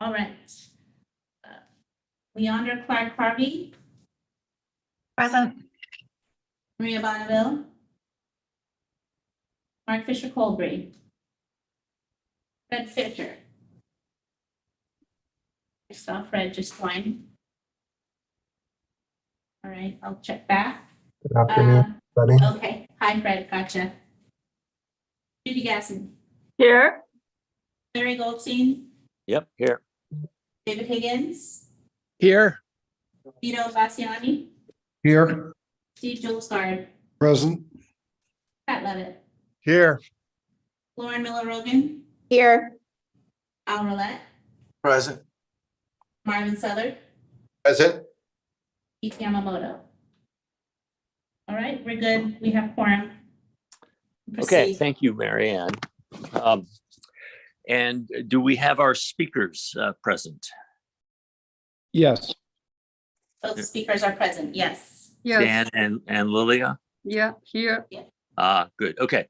All right. Leander Clark Harvey, Present. Maria Bonneville, Mark Fisher Colbury, Fred Fisher. I saw Fred just join. All right, I'll check back. Good afternoon, everybody. Okay, hi Fred, gotcha. Judy Gasson, Here. Larry Goldstein, Yep, here. David Higgins, Here. Vito Bassiani, Here. Steve Julesgard, Present. Pat Levitt, Here. Lauren Miller Rogan, Here. Al Roulette, Present. Marvin Southard, Present. Keith Yamamoto. All right, we're good. We have quorum. Okay, Proceed. thank you, Mary Ann. And do we have our speakers present? Yes. Both speakers are present, yes. Yes. Dan and Lilia? Yeah. Here. Good, okay,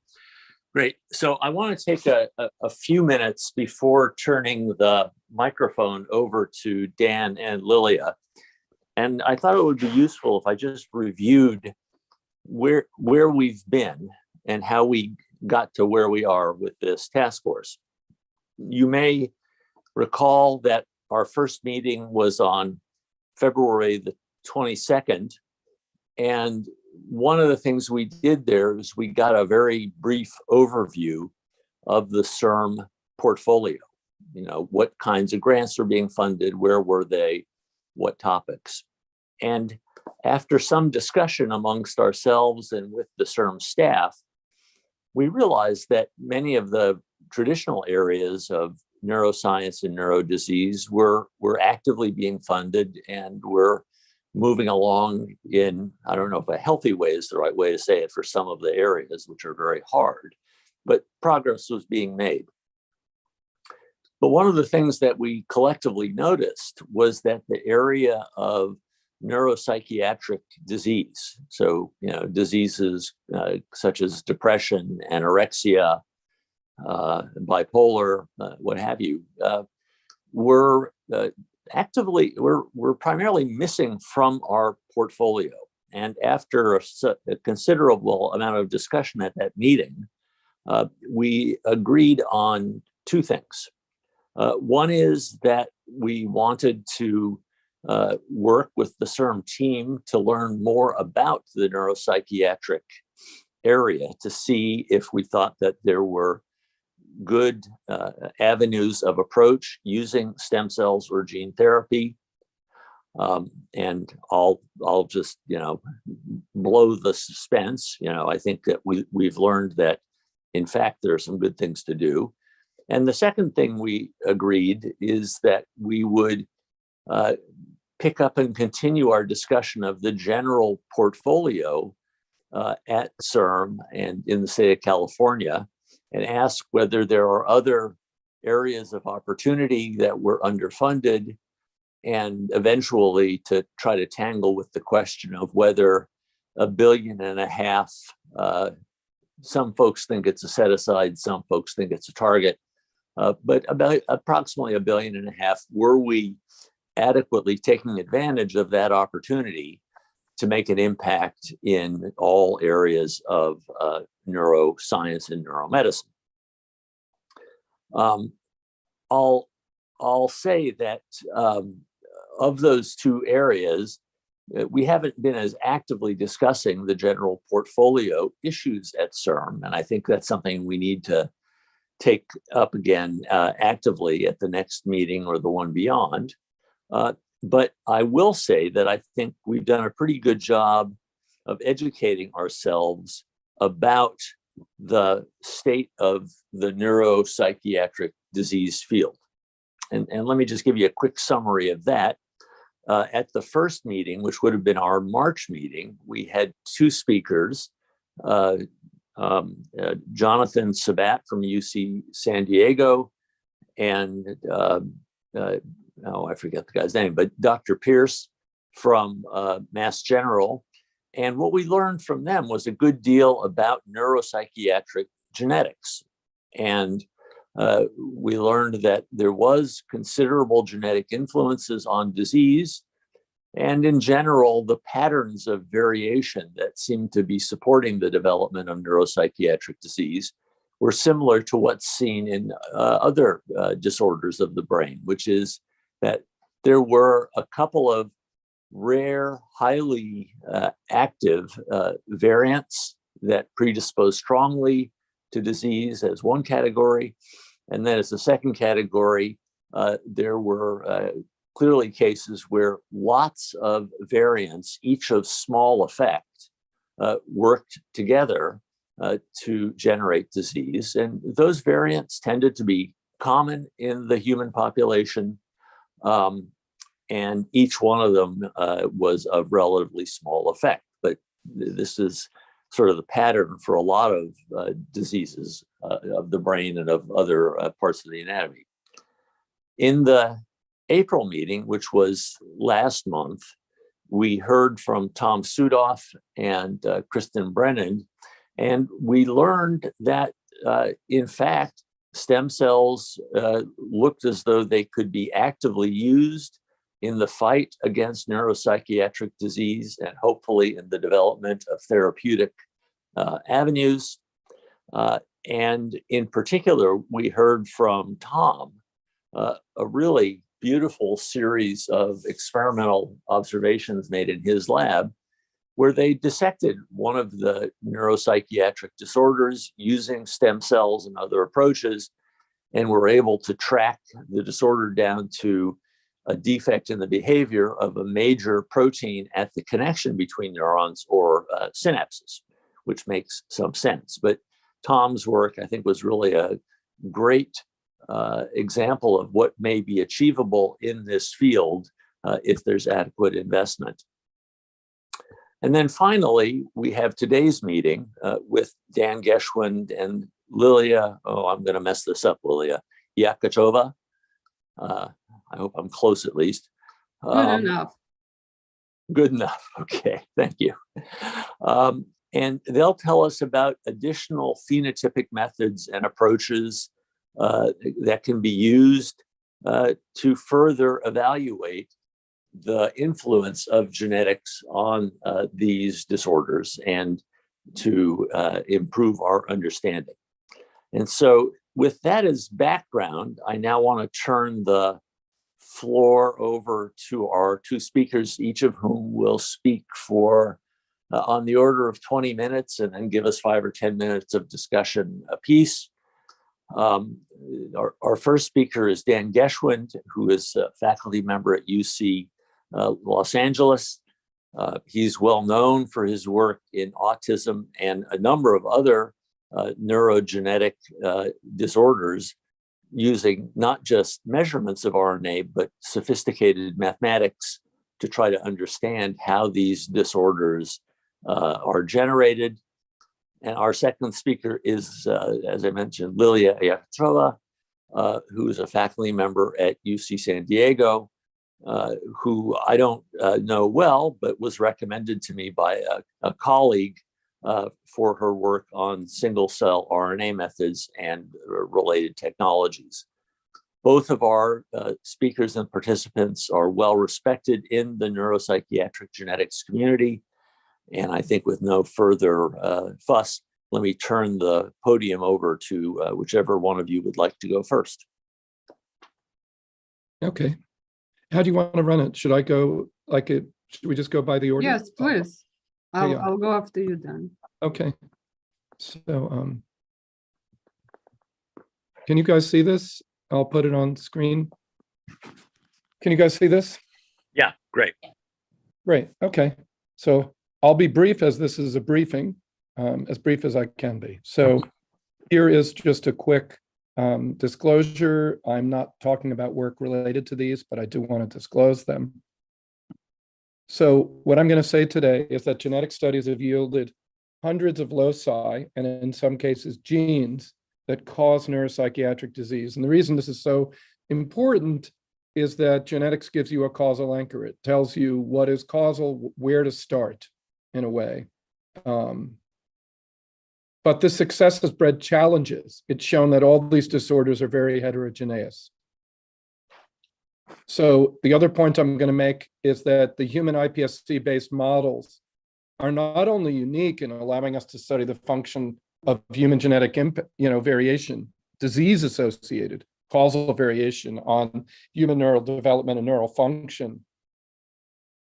great. So I want to take a few minutes before turning the microphone over to Dan and Lilia. And I thought it would be useful if I just reviewed where we've been and how we got to where we are with this task force. You may recall that our first meeting was on February the 22nd. And one of the things we did there is we got a very brief overview of the CIRM portfolio. You know, what kinds of grants are being funded, where were they, what topics. And after some discussion amongst ourselves and with the CIRM staff, we realized that many of the traditional areas of neuroscience and neurodisease were actively being funded and were moving along in, I don't know if a healthy way is the right way to say it for some of the areas, which are very hard, but progress was being made. But one of the things that we collectively noticed was that the area of neuropsychiatric disease, so diseases such as depression, anorexia, bipolar, what have you, were primarily missing from our portfolio. And after a considerable amount of discussion at that meeting, we agreed on two things. One is that we wanted to work with the CIRM team to learn more about the neuropsychiatric area to see if we thought that there were good avenues of approach using stem cells or gene therapy. And I'll just, blow the suspense. I think that we've learned that, in fact, there are some good things to do. And the second thing we agreed is that we would pick up and continue our discussion of the general portfolio at CIRM and in the state of California, and ask whether there are other areas of opportunity that were underfunded, and eventually to try to tangle with the question of whether $1.5 billion, some folks think it's a set aside, some folks think it's a target, but about approximately $1.5 billion, were we adequately taking advantage of that opportunity to make an impact in all areas of neuroscience and neuromedicine. I'll say that of those two areas, we haven't been as actively discussing the general portfolio issues at CIRM, and I think that's something we need to take up again actively at the next meeting or the one beyond. But I will say that I think we've done a pretty good job of educating ourselves about the state of the neuropsychiatric disease field. And let me just give you a quick summary of that. At the first meeting, which would have been our March meeting, we had two speakers, Jonathan Sabat from UC San Diego, and I forget the guy's name, but Dr. Pierce from Mass General. And what we learned from them was a good deal about neuropsychiatric genetics. And we learned that there was considerable genetic influences on disease, and in general, the patterns of variation that seem to be supporting the development of neuropsychiatric disease were similar to what's seen in other disorders of the brain, which is that there were a couple of rare, highly active variants that predispose strongly to disease as one category. And then as a second category, there were clearly cases where lots of variants, each of small effect, worked together to generate disease. And those variants tended to be common in the human population. And each one of them was of relatively small effect. But this is sort of the pattern for a lot of diseases of the brain and of other parts of the anatomy. In the April meeting, which was last month, we heard from Tom Sudoff and Kristen Brennan, and we learned that, in fact, stem cells looked as though they could be actively used in the fight against neuropsychiatric disease and hopefully in the development of therapeutic avenues. And in particular, we heard from Tom a really beautiful series of experimental observations made in his lab, where they dissected one of the neuropsychiatric disorders using stem cells and other approaches, and were able to track the disorder down to a defect in the behavior of a major protein at the connection between neurons or synapses, which makes some sense. But Tom's work, I think, was really a great example of what may be achievable in this field if there's adequate investment. And then finally, we have today's meeting with Dan Geschwind and Lilia, I'm going to mess this up, Lilia, Yakachova. I hope I'm close at least. Good enough. Good enough. Okay, thank you. And they'll tell us about additional phenotypic methods and approaches that can be used to further evaluate the influence of genetics on these disorders and to improve our understanding. And so with that as background, I now want to turn the floor over to our two speakers, each of whom will speak for on the order of 20 minutes and then give us 5 or 10 minutes of discussion apiece. Our first speaker is Dan Geschwind, who is a faculty member at UC Los Angeles. He's well known for his work in autism and a number of other neurogenetic disorders, using not just measurements of RNA, but sophisticated mathematics to try to understand how these disorders are generated. And our second speaker is, as I mentioned, Lilia Yakachova, who is a faculty member at UC San Diego, who I don't know well, but was recommended to me by a colleague for her work on single-cell RNA methods and related technologies. Both of our speakers and participants are well respected in the neuropsychiatric genetics community. And I think with no further fuss, let me turn the podium over to whichever one of you would like to go first. Okay. How do you want to run it? Should I go like it? Should we just go by the order? Yes, please. Yeah. I'll go after you then. Okay. So, can you guys see this? I'll put it on screen. Can you guys see this? Yeah, great. Great. Okay. So I'll be brief, as this is a briefing, as brief as I can be. So here is just a quick disclosure. I'm not talking about work related to these, but I do want to disclose them. So what I'm going to say today is that genetic studies have yielded hundreds of loci, and in some cases genes, that cause neuropsychiatric disease. And the reason this is so important is that genetics gives you a causal anchor. It tells you what is causal, where to start, in a way. But this success has bred challenges. It's shown that all these disorders are very heterogeneous. So the other point I'm going to make is that the human iPSC-based models are not only unique in allowing us to study the function of human genetic variation, disease-associated causal variation on human neural development and neural function,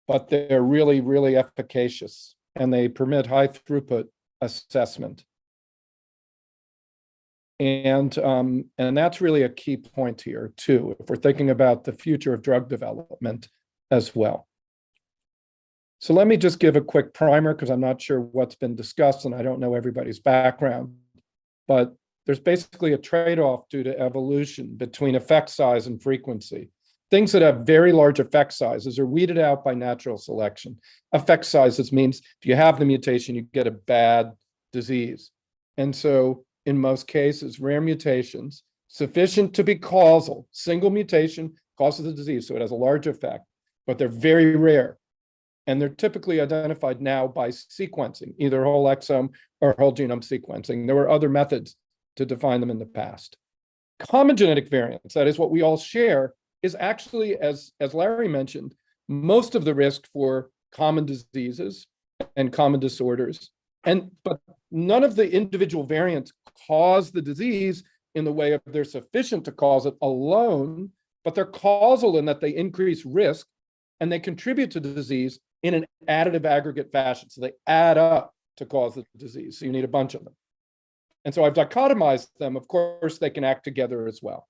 but they're really, really efficacious, and they permit high throughput assessment. And that's really a key point here too, if we're thinking about the future of drug development as well. So let me just give a quick primer because I'm not sure what's been discussed and I don't know everybody's background, but there's basically a trade-off due to evolution between effect size and frequency. Things that have very large effect sizes are weeded out by natural selection. Effect sizes means if you have the mutation, you get a bad disease. And so in most cases, rare mutations, sufficient to be causal, single mutation causes the disease, so it has a large effect, but they're very rare. And they're typically identified now by sequencing, either whole exome or whole genome sequencing. There were other methods to define them in the past. Common genetic variants, that is what we all share, is actually, as Larry mentioned, most of the risk for common diseases and common disorders. But none of the individual variants cause the disease in the way of they're sufficient to cause it alone, but they're causal in that they increase risk and they contribute to the disease in an additive aggregate fashion. So they add up to cause the disease. So you need a bunch of them. And so I've dichotomized them. Of course, they can act together as well.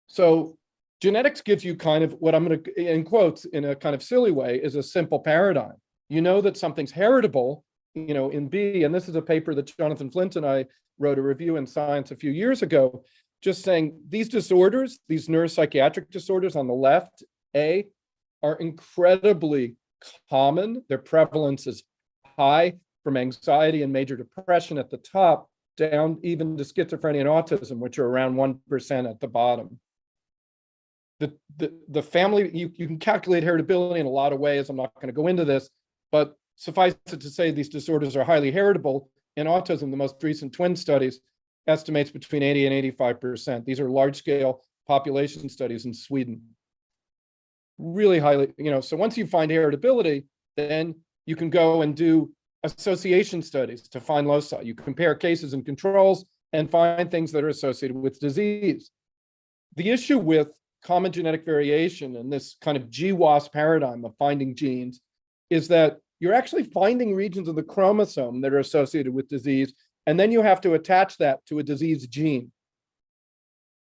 So genetics gives you kind of what I'm going to, in quotes, in a kind of silly way, is a simple paradigm. You know that something's heritable, in B, and this is a paper that Jonathan Flint and I wrote a review in Science a few years ago, just saying these disorders, these neuropsychiatric disorders on the left, A, are incredibly common. Their prevalence is high, from anxiety and major depression at the top, down even to schizophrenia and autism, which are around 1% at the bottom. The family, you can calculate heritability in a lot of ways. I'm not going to go into this, but suffice it to say these disorders are highly heritable. In autism, the most recent twin studies estimates between 80 and 85%. These are large-scale population studies in Sweden. Really highly, so once you find heritability, then you can go and do association studies to find loci. You compare cases and controls and find things that are associated with disease. The issue with common genetic variation and this kind of GWAS paradigm of finding genes is that you're actually finding regions of the chromosome that are associated with disease, and then you have to attach that to a disease gene.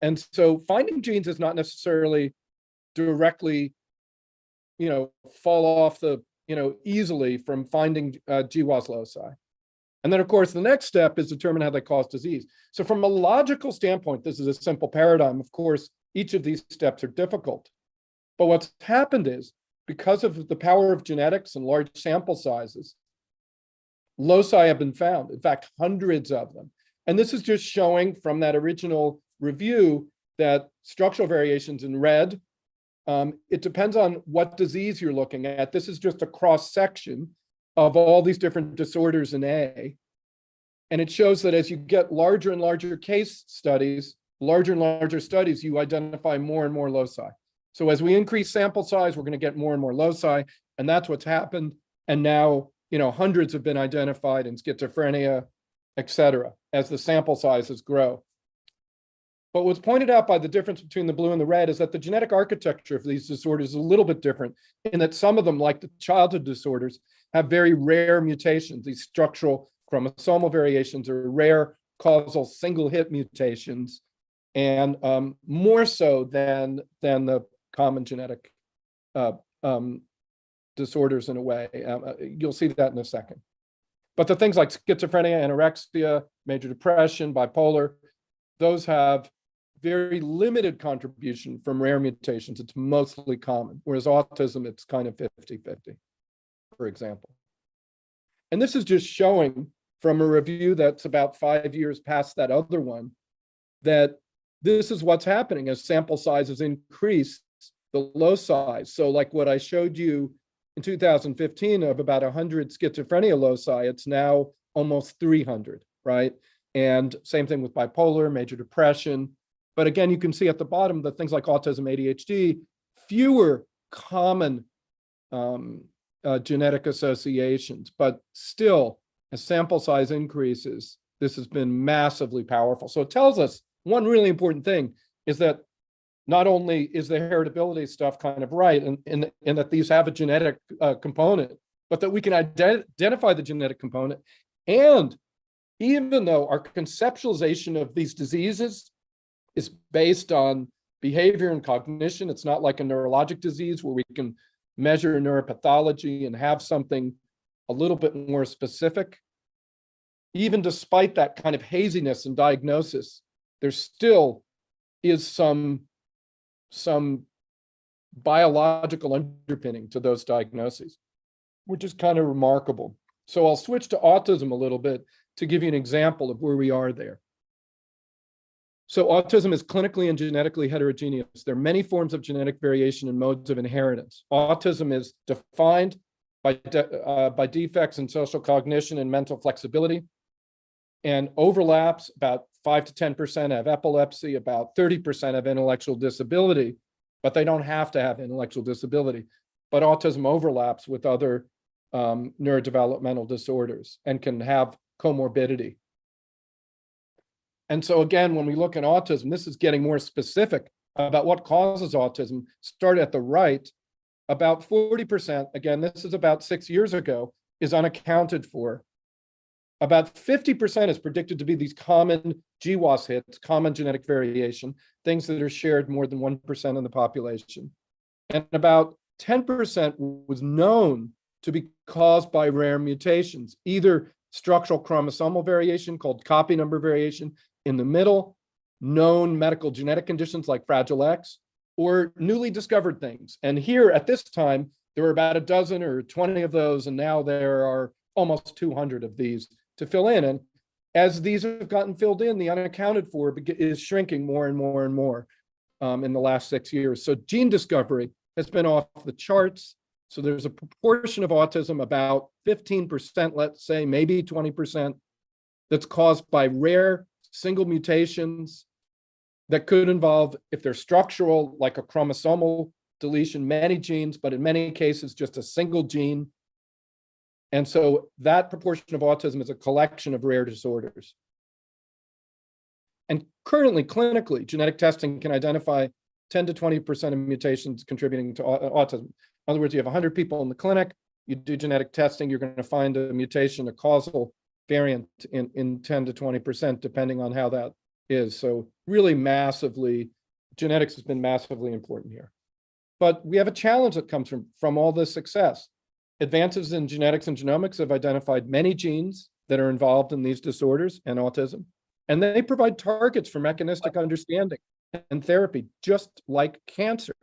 And so finding genes is not necessarily directly, fall off the, easily from finding GWAS loci. And then, of course, the next step is determine how they cause disease. So from a logical standpoint, this is a simple paradigm. Of course, each of these steps are difficult. But what's happened is, because of the power of genetics and large sample sizes, loci have been found, in fact, hundreds of them. And this is just showing from that original review that structural variations in red, it depends on what disease you're looking at. This is just a cross-section of all these different disorders in A. And it shows that as you get larger and larger case studies, larger and larger studies, you identify more and more loci. So as we increase sample size, we're going to get more and more loci, and that's what's happened. And now, hundreds have been identified in schizophrenia, et cetera, as the sample sizes grow. But what's pointed out by the difference between the blue and the red is that the genetic architecture of these disorders is a little bit different in that some of them, like the childhood disorders, have very rare mutations. These structural chromosomal variations are rare causal single hit mutations, and more so than the common genetic disorders in a way. You'll see that in a second. But the things like schizophrenia, anorexia, major depression, bipolar, those have very limited contribution from rare mutations. It's mostly common, whereas autism, it's kind of 50-50, for example. And this is just showing from a review that's about 5 years past that other one, that this is what's happening as sample sizes increase, the loci. So like what I showed you in 2015 of about 100 schizophrenia loci, it's now almost 300, right? And same thing with bipolar, major depression. But again, you can see at the bottom that things like autism, ADHD, fewer common genetic associations, but still, as sample size increases, this has been massively powerful. So it tells us one really important thing is that not only is the heritability stuff kind of right, and that these have a genetic component, but that we can identify the genetic component. And even though our conceptualization of these diseases is based on behavior and cognition, it's not like a neurologic disease where we can measure neuropathology and have something a little bit more specific. Even despite that kind of haziness in diagnosis, there still is some biological underpinning to those diagnoses, which is kind of remarkable. So I'll switch to autism a little bit to give you an example of where we are there. So autism is clinically and genetically heterogeneous. There are many forms of genetic variation and modes of inheritance. Autism is defined by defects in social cognition and mental flexibility, and overlaps. About 5 to 10% have epilepsy, about 30% have intellectual disability, but they don't have to have intellectual disability. But autism overlaps with other neurodevelopmental disorders and can have comorbidity. And so again, when we look at autism, this is getting more specific about what causes autism. Start at the right, about 40%, again, this is about 6 years ago, is unaccounted for. About 50% is predicted to be these common GWAS hits, common genetic variation, things that are shared more than 1% in the population. And about 10% was known to be caused by rare mutations, either structural chromosomal variation called copy number variation in the middle, known medical genetic conditions like Fragile X, or newly discovered things. And here at this time, there were about a dozen or 20 of those, and now there are almost 200 of these to fill in. And as these have gotten filled in, the unaccounted for is shrinking more and more and more in the last 6 years. So gene discovery has been off the charts. So there's a proportion of autism, about 15%, let's say, maybe 20%, that's caused by rare single mutations that could involve, if they're structural, like a chromosomal deletion, many genes, but in many cases, just a single gene. And so that proportion of autism is a collection of rare disorders. And currently, clinically, genetic testing can identify 10 to 20% of mutations contributing to autism. In other words, you have 100 people in the clinic, you do genetic testing, you're going to find a mutation, a causal variant in 10 to 20%, depending on how that is. So really massively, genetics has been massively important here. But we have a challenge that comes from all this success. Advances in genetics and genomics have identified many genes that are involved in these disorders and autism, and they provide targets for mechanistic understanding and therapy, just like cancer.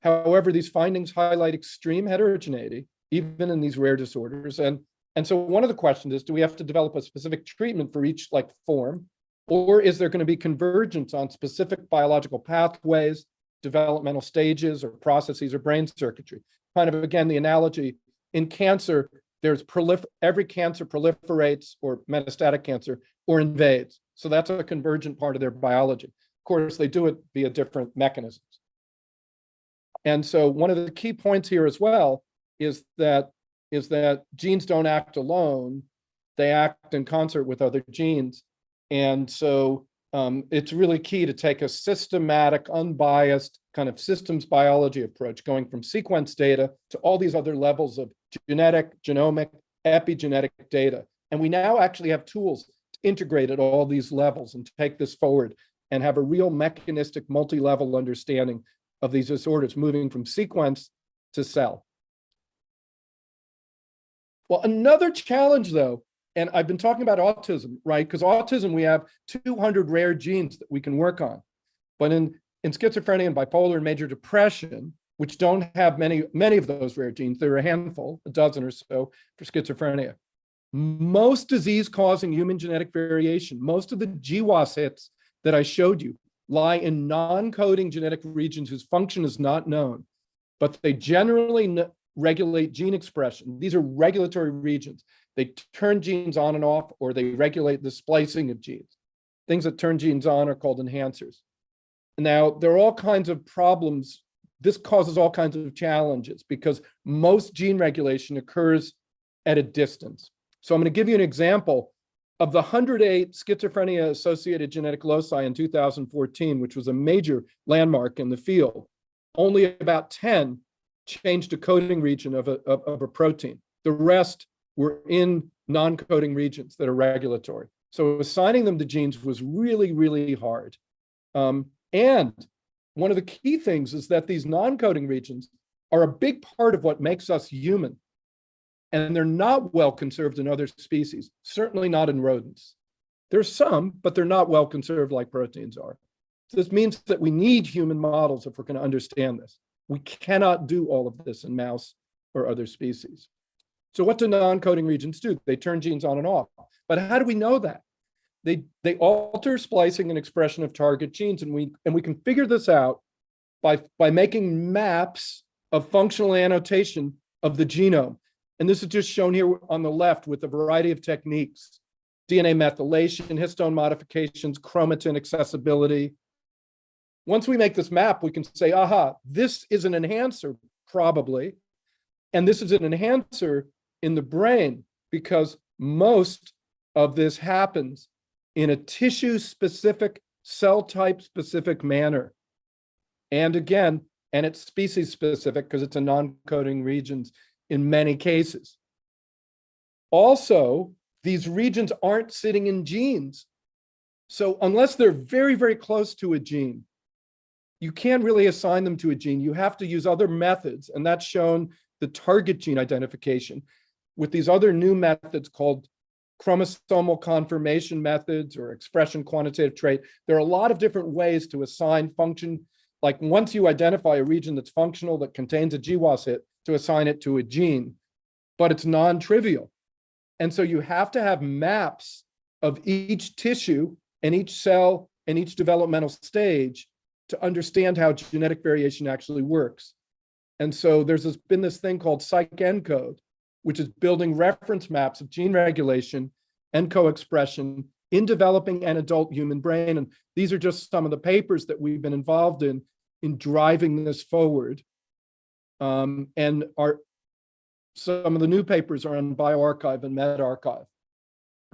However, these findings highlight extreme heterogeneity, even in these rare disorders. And so one of the questions is, do we have to develop a specific treatment for each form, or is there going to be convergence on specific biological pathways, developmental stages or processes or brain circuitry? Kind of, again, the analogy in cancer, there's every cancer proliferates, or metastatic cancer, or invades. So that's a convergent part of their biology. Of course, they do it via different mechanisms. And so one of the key points here as well is that genes don't act alone, they act in concert with other genes. And so it's really key to take a systematic, unbiased kind of systems biology approach, going from sequence data to all these other levels of genetic, genomic, epigenetic data. And we now actually have tools to integrate at all these levels and take this forward and have a real mechanistic multi-level understanding of these disorders, moving from sequence to cell. Well, another challenge though, and I've been talking about autism, right? Because autism, we have 200 rare genes that we can work on. But in schizophrenia and bipolar and major depression, which don't have many of those rare genes, there are a handful, a dozen or so for schizophrenia. Most disease-causing human genetic variation, most of the GWAS hits that I showed you, lie in non-coding genetic regions whose function is not known, but they generally regulate gene expression. These are regulatory regions. They turn genes on and off, or they regulate the splicing of genes. Things that turn genes on are called enhancers. Now, there are all kinds of problems. This causes all kinds of challenges because most gene regulation occurs at a distance. So I'm going to give you an example of the 108 schizophrenia-associated genetic loci in 2014, which was a major landmark in the field. Only about 10 changed a coding region of a protein. The rest were in non-coding regions that are regulatory. So assigning them to genes was really, really hard. And one of the key things is that these non-coding regions are a big part of what makes us human. And they're not well conserved in other species, certainly not in rodents. There's some, but they're not well conserved like proteins are. So this means that we need human models if we're going to understand this. We cannot do all of this in mouse or other species. So what do non-coding regions do? They turn genes on and off. But how do we know that? They alter splicing and expression of target genes, and we can figure this out by making maps of functional annotation of the genome. And this is just shown here on the left with a variety of techniques: DNA methylation, histone modifications, chromatin accessibility. Once we make this map, we can say, aha, this is an enhancer, probably. And this is an enhancer in the brain because most of this happens in a tissue-specific, cell type-specific manner. And again, and it's species-specific because it's a non-coding regions in many cases. Also, these regions aren't sitting in genes. So unless they're very, very close to a gene, you can't really assign them to a gene. You have to use other methods, and that's shown the target gene identification with these other new methods called chromosomal confirmation methods or expression quantitative trait. There are a lot of different ways to assign function. Like once you identify a region that's functional that contains a GWAS hit, to assign it to a gene, but it's non-trivial. And so you have to have maps of each tissue and each cell and each developmental stage to understand how genetic variation actually works. And so there's been this thing called psych-encode, which is building reference maps of gene regulation and co-expression in developing an adult human brain. And these are just some of the papers that we've been involved in driving this forward. And some of the new papers are on bioRxiv and medRxiv.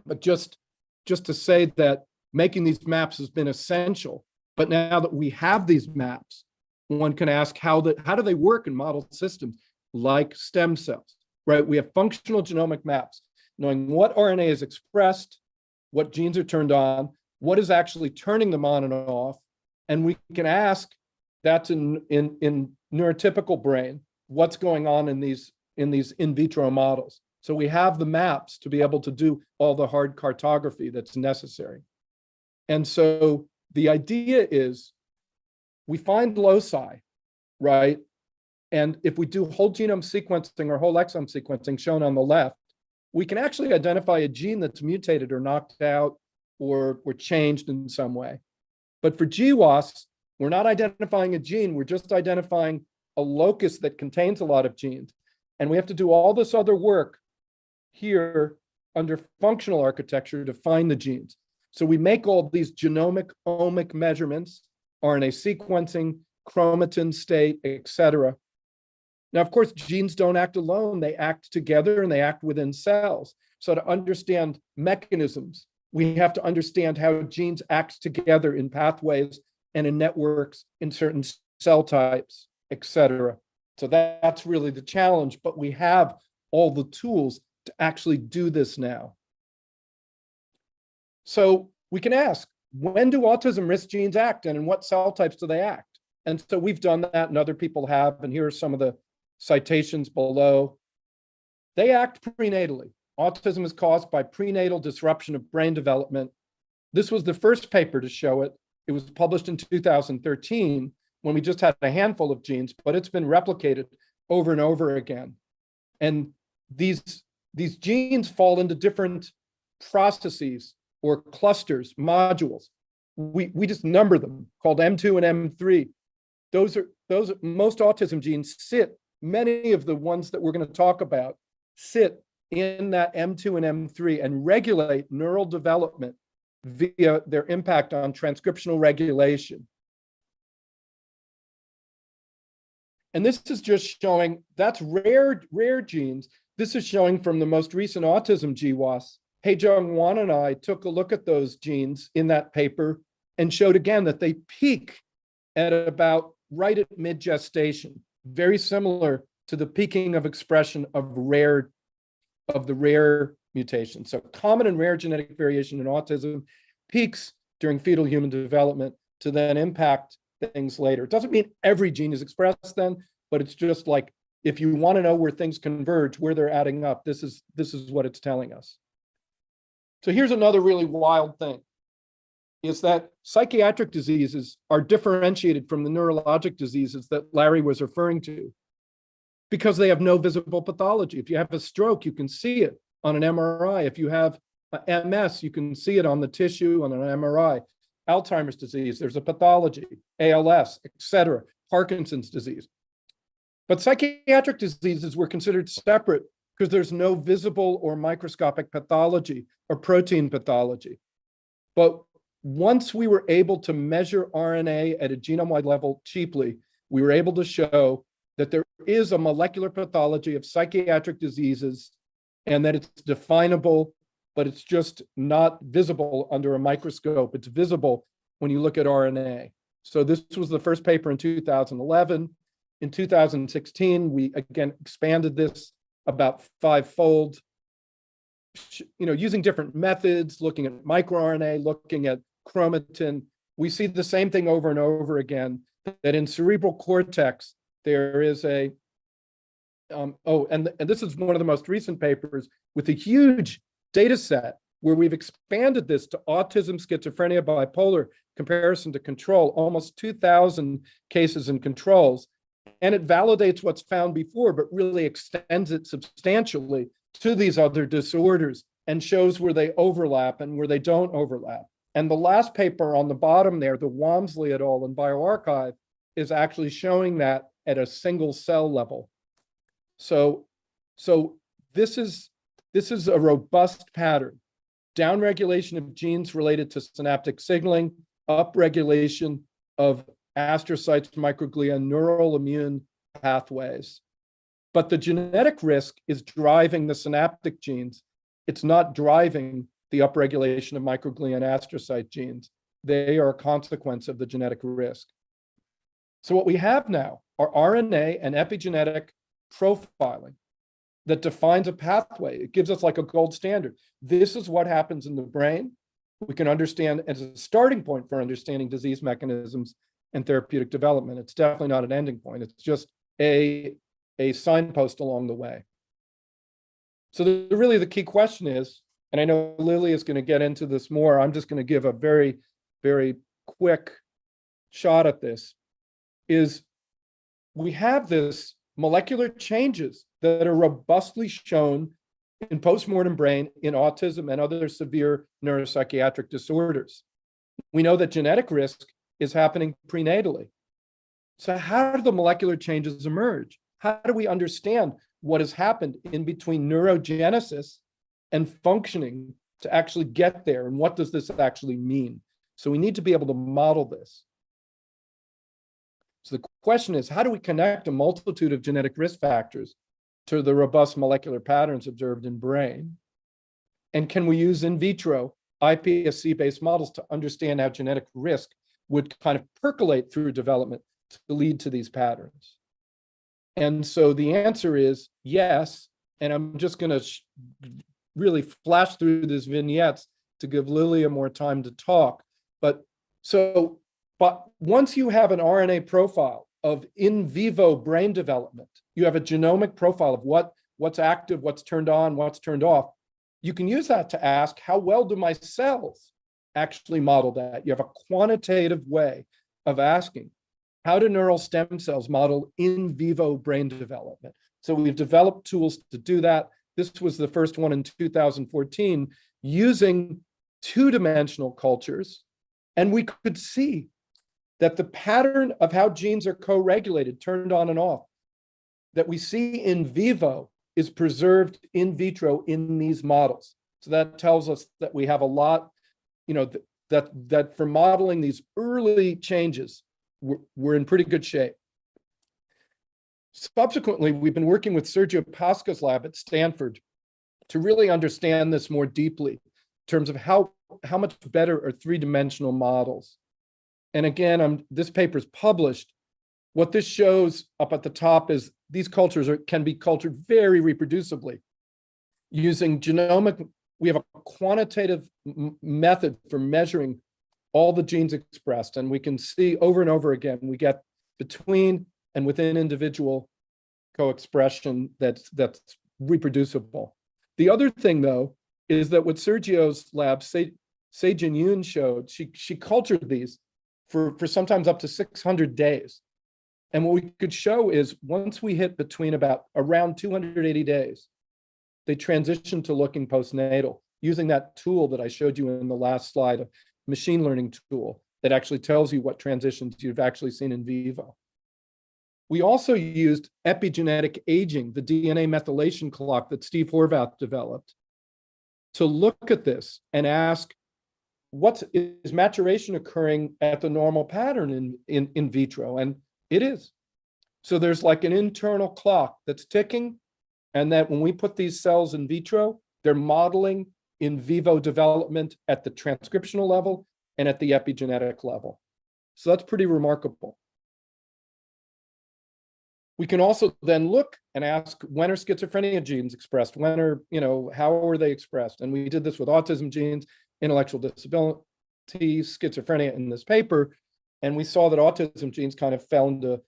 But just to say that making these maps has been essential. But now that we have these maps, one can ask how do they work in model systems like stem cells, right? We have functional genomic maps, knowing what RNA is expressed, what genes are turned on, what is actually turning them on and off. And we can ask, that's in neurotypical brain, what's going on in these in vitro models. So we have the maps to be able to do all the hard cartography that's necessary. And so the idea is we find loci, right? And if we do whole genome sequencing or whole exome sequencing shown on the left, we can actually identify a gene that's mutated or knocked out or changed in some way. But for GWAS, we're not identifying a gene, we're just identifying a locus that contains a lot of genes. And we have to do all this other work here under functional architecture to find the genes. So we make all these genomic, omic measurements, RNA sequencing, chromatin state, et cetera. Now, of course, genes don't act alone. They act together and they act within cells. So to understand mechanisms, we have to understand how genes act together in pathways and in networks in certain cell types, et cetera. So that's really the challenge, but we have all the tools to actually do this now. So we can ask, when do autism risk genes act and in what cell types do they act? And so we've done that and other people have, and here are some of the citations below. They act prenatally. Autism is caused by prenatal disruption of brain development. This was the first paper to show it. It was published in 2013 when we just had a handful of genes, but it's been replicated over and over again. And these genes fall into different processes or clusters, modules. We just number them, called M2 and M3. Those most autism genes sit, many of the ones that we're going to talk about sit in that M2 and M3 and regulate neural development via their impact on transcriptional regulation. And this is just showing, that's rare genes. This is showing from the most recent autism GWAS. Hae-Jung Won and I took a look at those genes in that paper and showed again that they peak at about right at mid-gestation, very similar to the peaking of expression of the rare mutation. So common and rare genetic variation in autism peaks during fetal human development to then impact things later. It doesn't mean every gene is expressed then, but it's just like, if you want to know where things converge, where they're adding up, this is what it's telling us. So here's another really wild thing, is that psychiatric diseases are differentiated from the neurologic diseases that Larry was referring to because they have no visible pathology. If you have a stroke, you can see it on an MRI. If you have MS, you can see it on the tissue on an MRI. Alzheimer's disease, there's a pathology, ALS, et cetera, Parkinson's disease. But psychiatric diseases were considered separate because there's no visible or microscopic pathology or protein pathology. But once we were able to measure RNA at a genome-wide level cheaply, we were able to show that there is a molecular pathology of psychiatric diseases and that it's definable, but it's just not visible under a microscope. It's visible when you look at RNA. So this was the first paper in 2011. In 2016, we again expanded this about fivefold, using different methods, looking at microRNA, looking at chromatin. We see the same thing over and over again, that in cerebral cortex, there is a, and this is one of the most recent papers with a huge data set where we've expanded this to autism, schizophrenia, bipolar, comparison to control, almost 2,000 cases and controls. And it validates what's found before, but really extends it substantially to these other disorders and shows where they overlap and where they don't overlap. And the last paper on the bottom there, the Walmsley et al. In bioRxiv, is actually showing that at a single cell level. So this is a robust pattern. Downregulation of genes related to synaptic signaling, upregulation of astrocytes, microglia, neural immune pathways. But the genetic risk is driving the synaptic genes. It's not driving the upregulation of microglia and astrocyte genes. They are a consequence of the genetic risk. So what we have now are RNA and epigenetic profiling that defines a pathway. It gives us like a gold standard. This is what happens in the brain. We can understand as a starting point for understanding disease mechanisms and therapeutic development. It's definitely not an ending point. It's just a signpost along the way. So really the key question is, and I know Lily is going to get into this more, I'm just going to give a very, very quick shot at this, is we have this molecular changes that are robustly shown in postmortem brain in autism and other severe neuropsychiatric disorders. We know that genetic risk is happening prenatally. So how do the molecular changes emerge? How do we understand what has happened in between neurogenesis and functioning to actually get there? And what does this actually mean? So we need to be able to model this. So the question is, how do we connect a multitude of genetic risk factors to the robust molecular patterns observed in brain? And can we use in vitro iPSC-based models to understand how genetic risk would kind of percolate through development to lead to these patterns? And so the answer is yes. And I'm just going to really flash through these vignettes to give Lilia more time to talk. But once you have an RNA profile of in vivo brain development, you have a genomic profile of what's active, what's turned on, what's turned off. You can use that to ask, how well do my cells actually model that? You have a quantitative way of asking, how do neural stem cells model in vivo brain development? So we've developed tools to do that. This was the first one in 2014 using two-dimensional cultures. And we could see that the pattern of how genes are co-regulated, turned on and off, that we see in vivo is preserved in vitro in these models. So that tells us that we have a lot, that for modeling these early changes, we're in pretty good shape. Subsequently, we've been working with Sergio Pasca's lab at Stanford to really understand this more deeply in terms of how much better are three-dimensional models. And again, this paper is published. What this shows up at the top is these cultures can be cultured very reproducibly using genomic. We have a quantitative method for measuring all the genes expressed, and we can see over and over again, we get between and within individual co-expression that's reproducible. The other thing, though, is that what Sergio's lab, Seijin Yoon, showed, she cultured these for sometimes up to 600 days. And what we could show is once we hit between around 280 days, they transition to looking postnatal using that tool that I showed you in the last slide, a machine learning tool that actually tells you what transitions you've actually seen in vivo. We also used epigenetic aging, the DNA methylation clock that Steve Horvath developed, to look at this and ask, is maturation occurring at the normal pattern in vitro? And it is. So there's like an internal clock that's ticking, and that when we put these cells in vitro, they're modeling in vivo development at the transcriptional level and at the epigenetic level. So that's pretty remarkable. We can also then look and ask, when are schizophrenia genes expressed? How are they expressed? And we did this with autism genes, intellectual disability, schizophrenia in this paper. And we saw that autism genes kind of fell into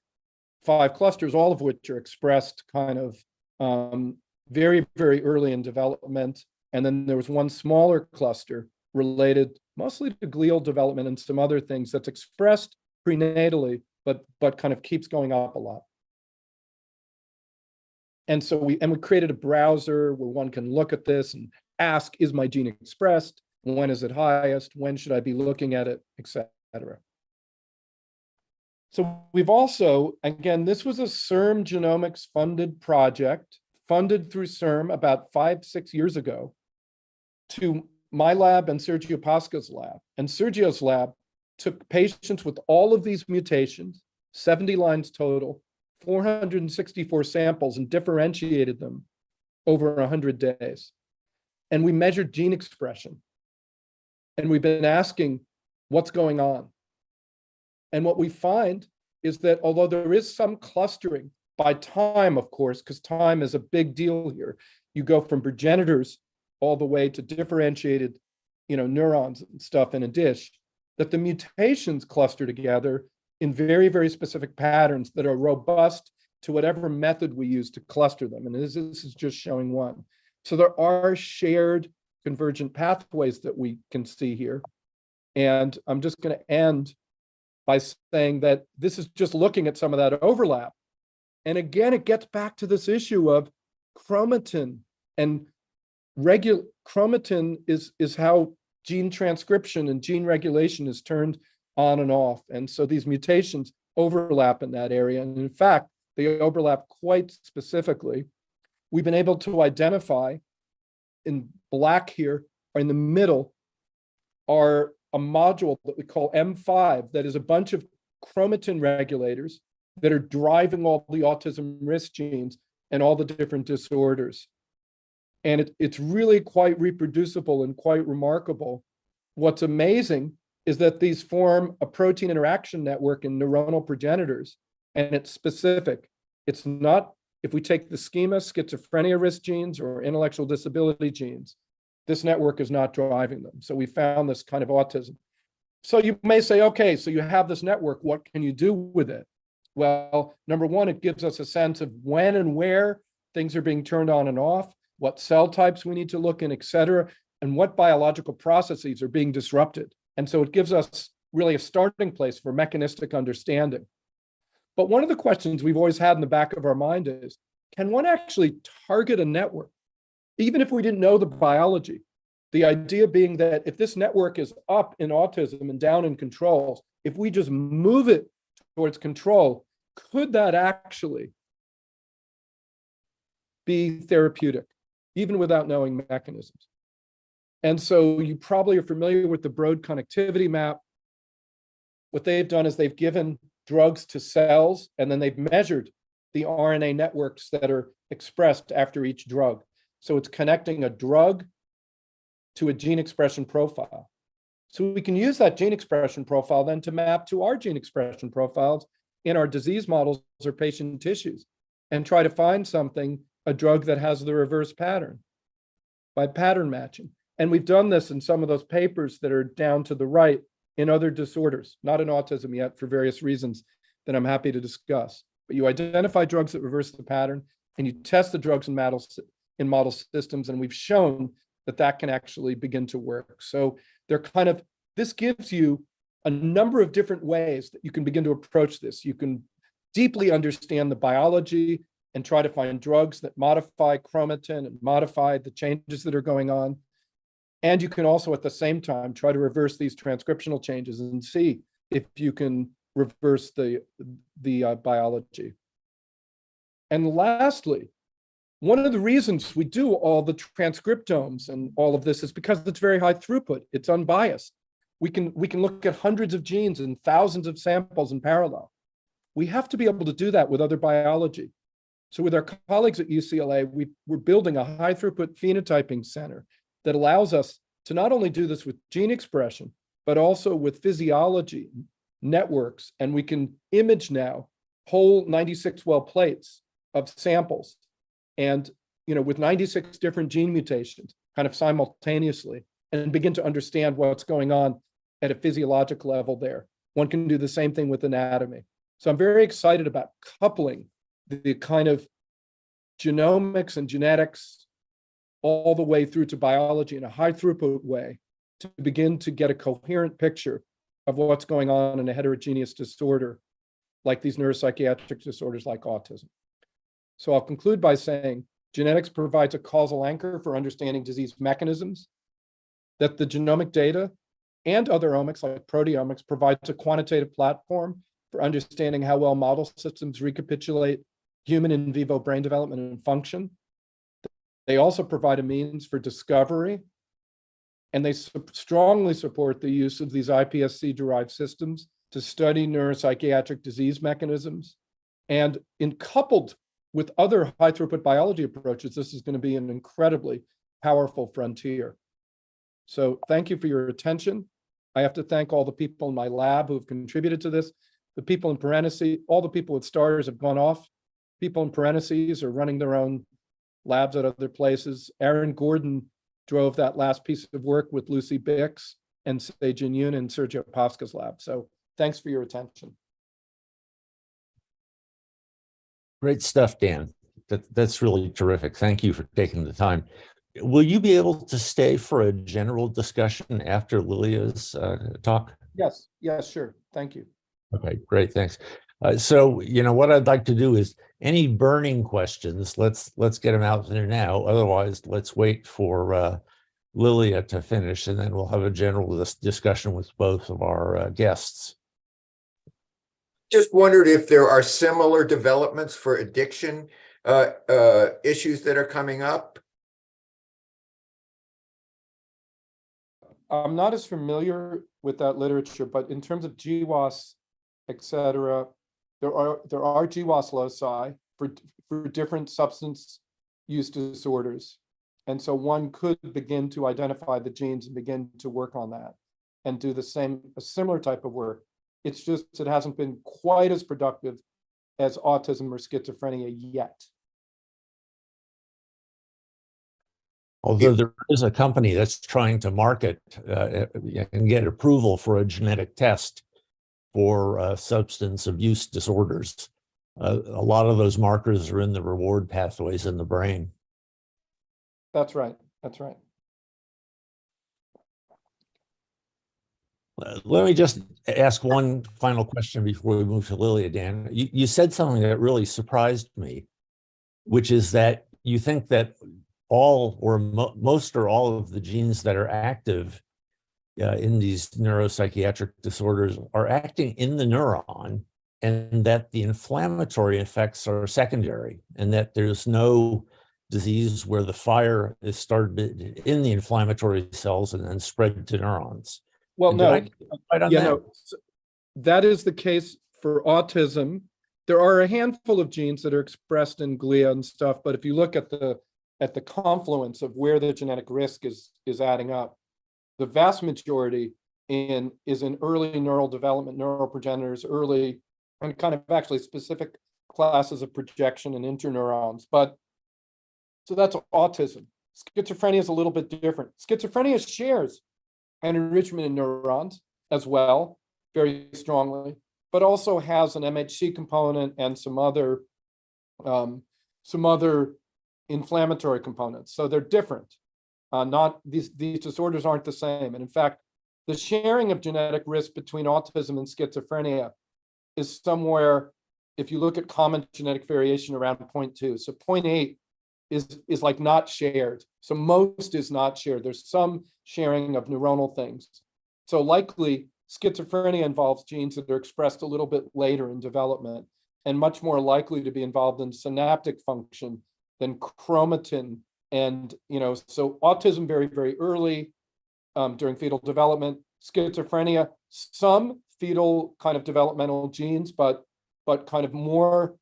5 clusters, all of which are expressed kind of very, very early in development. And then there was one smaller cluster related mostly to glial development and some other things that's expressed prenatally, but kind of keeps going up a lot. And so we created a browser where one can look at this and ask, is my gene expressed? When is it highest? When should I be looking at it, et cetera. So we've also, again, this was a CIRM genomics funded project, funded through CIRM about 5-6 years ago, to my lab and Sergio Pasca's lab. And Sergio's lab took patients with all of these mutations, 70 lines total, 464 samples, and differentiated them over 100 days. And we measured gene expression. And we've been asking, what's going on? And what we find is that although there is some clustering by time, of course, because time is a big deal here, you go from progenitors all the way to differentiated, neurons and stuff in a dish, that the mutations cluster together in very, very specific patterns that are robust to whatever method we use to cluster them. And this is just showing one. So there are shared convergent pathways that we can see here. And I'm just going to end by saying that this is just looking at some of that overlap. And again, it gets back to this issue of chromatin, and chromatin is how gene transcription and gene regulation is turned on and off. And so these mutations overlap in that area. And in fact, they overlap quite specifically. We've been able to identify in black here, or in the middle, are a module that we call M5 that is a bunch of chromatin regulators that are driving all the autism risk genes and all the different disorders. And it's really quite reproducible and quite remarkable. What's amazing is that these form a protein interaction network in neuronal progenitors, and it's specific. It's not, if we take the schema, schizophrenia risk genes or intellectual disability genes, this network is not driving them. So we found this kind of autism. So you may say, okay, so you have this network, what can you do with it? Well, number one, it gives us a sense of when and where things are being turned on and off, what cell types we need to look in, et cetera, and what biological processes are being disrupted. And so it gives us really a starting place for mechanistic understanding. But one of the questions we've always had in the back of our mind is, can one actually target a network, even if we didn't know the biology? The idea being that if this network is up in autism and down in controls, if we just move it towards control, could that actually be therapeutic, even without knowing mechanisms. And so you probably are familiar with the broad connectivity map. What they've done is they've given drugs to cells, and then they've measured the RNA networks that are expressed after each drug. So it's connecting a drug to a gene expression profile. So we can use that gene expression profile then to map to our gene expression profiles in our disease models or patient tissues and try to find something, a drug that has the reverse pattern by pattern matching. And we've done this in some of those papers that are down to the right in other disorders, not in autism yet for various reasons that I'm happy to discuss. But you identify drugs that reverse the pattern and you test the drugs in model systems, and we've shown that that can actually begin to work. So this gives you a number of different ways that you can begin to approach this. You can deeply understand the biology and try to find drugs that modify chromatin and modify the changes that are going on. And you can also at the same time try to reverse these transcriptional changes and see if you can reverse the biology. And lastly, one of the reasons we do all the transcriptomes and all of this is because it's very high throughput. It's unbiased. We can look at hundreds of genes and thousands of samples in parallel. We have to be able to do that with other biology. So with our colleagues at UCLA, we're building a high throughput phenotyping center that allows us to not only do this with gene expression, but also with physiology, networks, and we can image now whole 96 well plates of samples and with 96 different gene mutations kind of simultaneously and begin to understand what's going on at a physiologic level there. One can do the same thing with anatomy. So I'm very excited about coupling the kind of genomics and genetics all the way through to biology in a high throughput way to begin to get a coherent picture of what's going on in a heterogeneous disorder like these neuropsychiatric disorders like autism. So I'll conclude by saying genetics provides a causal anchor for understanding disease mechanisms, that the genomic data and other omics like proteomics provides a quantitative platform for understanding how well model systems recapitulate human in vivo brain development and function. They also provide a means for discovery, and they strongly support the use of these iPSC-derived systems to study neuropsychiatric disease mechanisms. And in coupled with other high-throughput biology approaches, this is going to be an incredibly powerful frontier. So thank you for your attention. I have to thank all the people in my lab who have contributed to this. The people in parentheses, all the people with stars have gone off. People in parentheses are running their own labs at other places. Aaron Gordon drove that last piece of work with Lucy Bix and Se-Jin Yoon and Sergio Pasca's lab. So thanks for your attention. Great stuff, Dan. That's really terrific. Thank you for taking the time. Will you be able to stay for a general discussion after Lilia's talk? Yes, sure. Thank you. Okay, great, thanks. So, what I'd like to do is any burning questions, let's get them out there now. Otherwise, let's wait for Lilia to finish, and then we'll have a general discussion with both of our guests. Just wondered if there are similar developments for addiction issues that are coming up. I'm not as familiar with that literature, but in terms of GWAS, et cetera, there are GWAS loci for different substance use disorders. And so one could begin to identify the genes and begin to work on that and do a similar type of work. It's just, it hasn't been quite as productive as autism or schizophrenia yet. Although there is a company that's trying to market and get approval for a genetic test for substance abuse disorders. A lot of those markers are in the reward pathways in the brain. That's right. That's right. Let me just ask one final question before we move to Lilia, Dan. You said something that really surprised me, which is that you think that all or most or all of the genes that are active in these neuropsychiatric disorders are acting in the neuron, and that the inflammatory effects are secondary, and that there's no disease where the fire is started in the inflammatory cells and then spread to neurons. Well, And did no, I get right on yeah, that? no, that is the case for autism. There are a handful of genes that are expressed in glia and stuff, but if you look at the confluence of where the genetic risk is adding up, the vast majority is in early neural development, neuroprogenitors, early and kind of actually specific classes of projection and interneurons. But so that's autism. Schizophrenia is a little bit different. Schizophrenia shares an enrichment in neurons as well, very strongly, but also has an MHC component and some other inflammatory components. So they're different. Not these disorders aren't the same. And in fact, the sharing of genetic risk between autism and schizophrenia is somewhere, if you look at common genetic variation, around 0.2. So 0.8 is like not shared. So most is not shared. There's some sharing of neuronal things. So likely schizophrenia involves genes that are expressed a little bit later in development and much more likely to be involved in synaptic function than chromatin. And, so autism very, very early during fetal development, schizophrenia, some fetal kind of developmental genes, but kind of more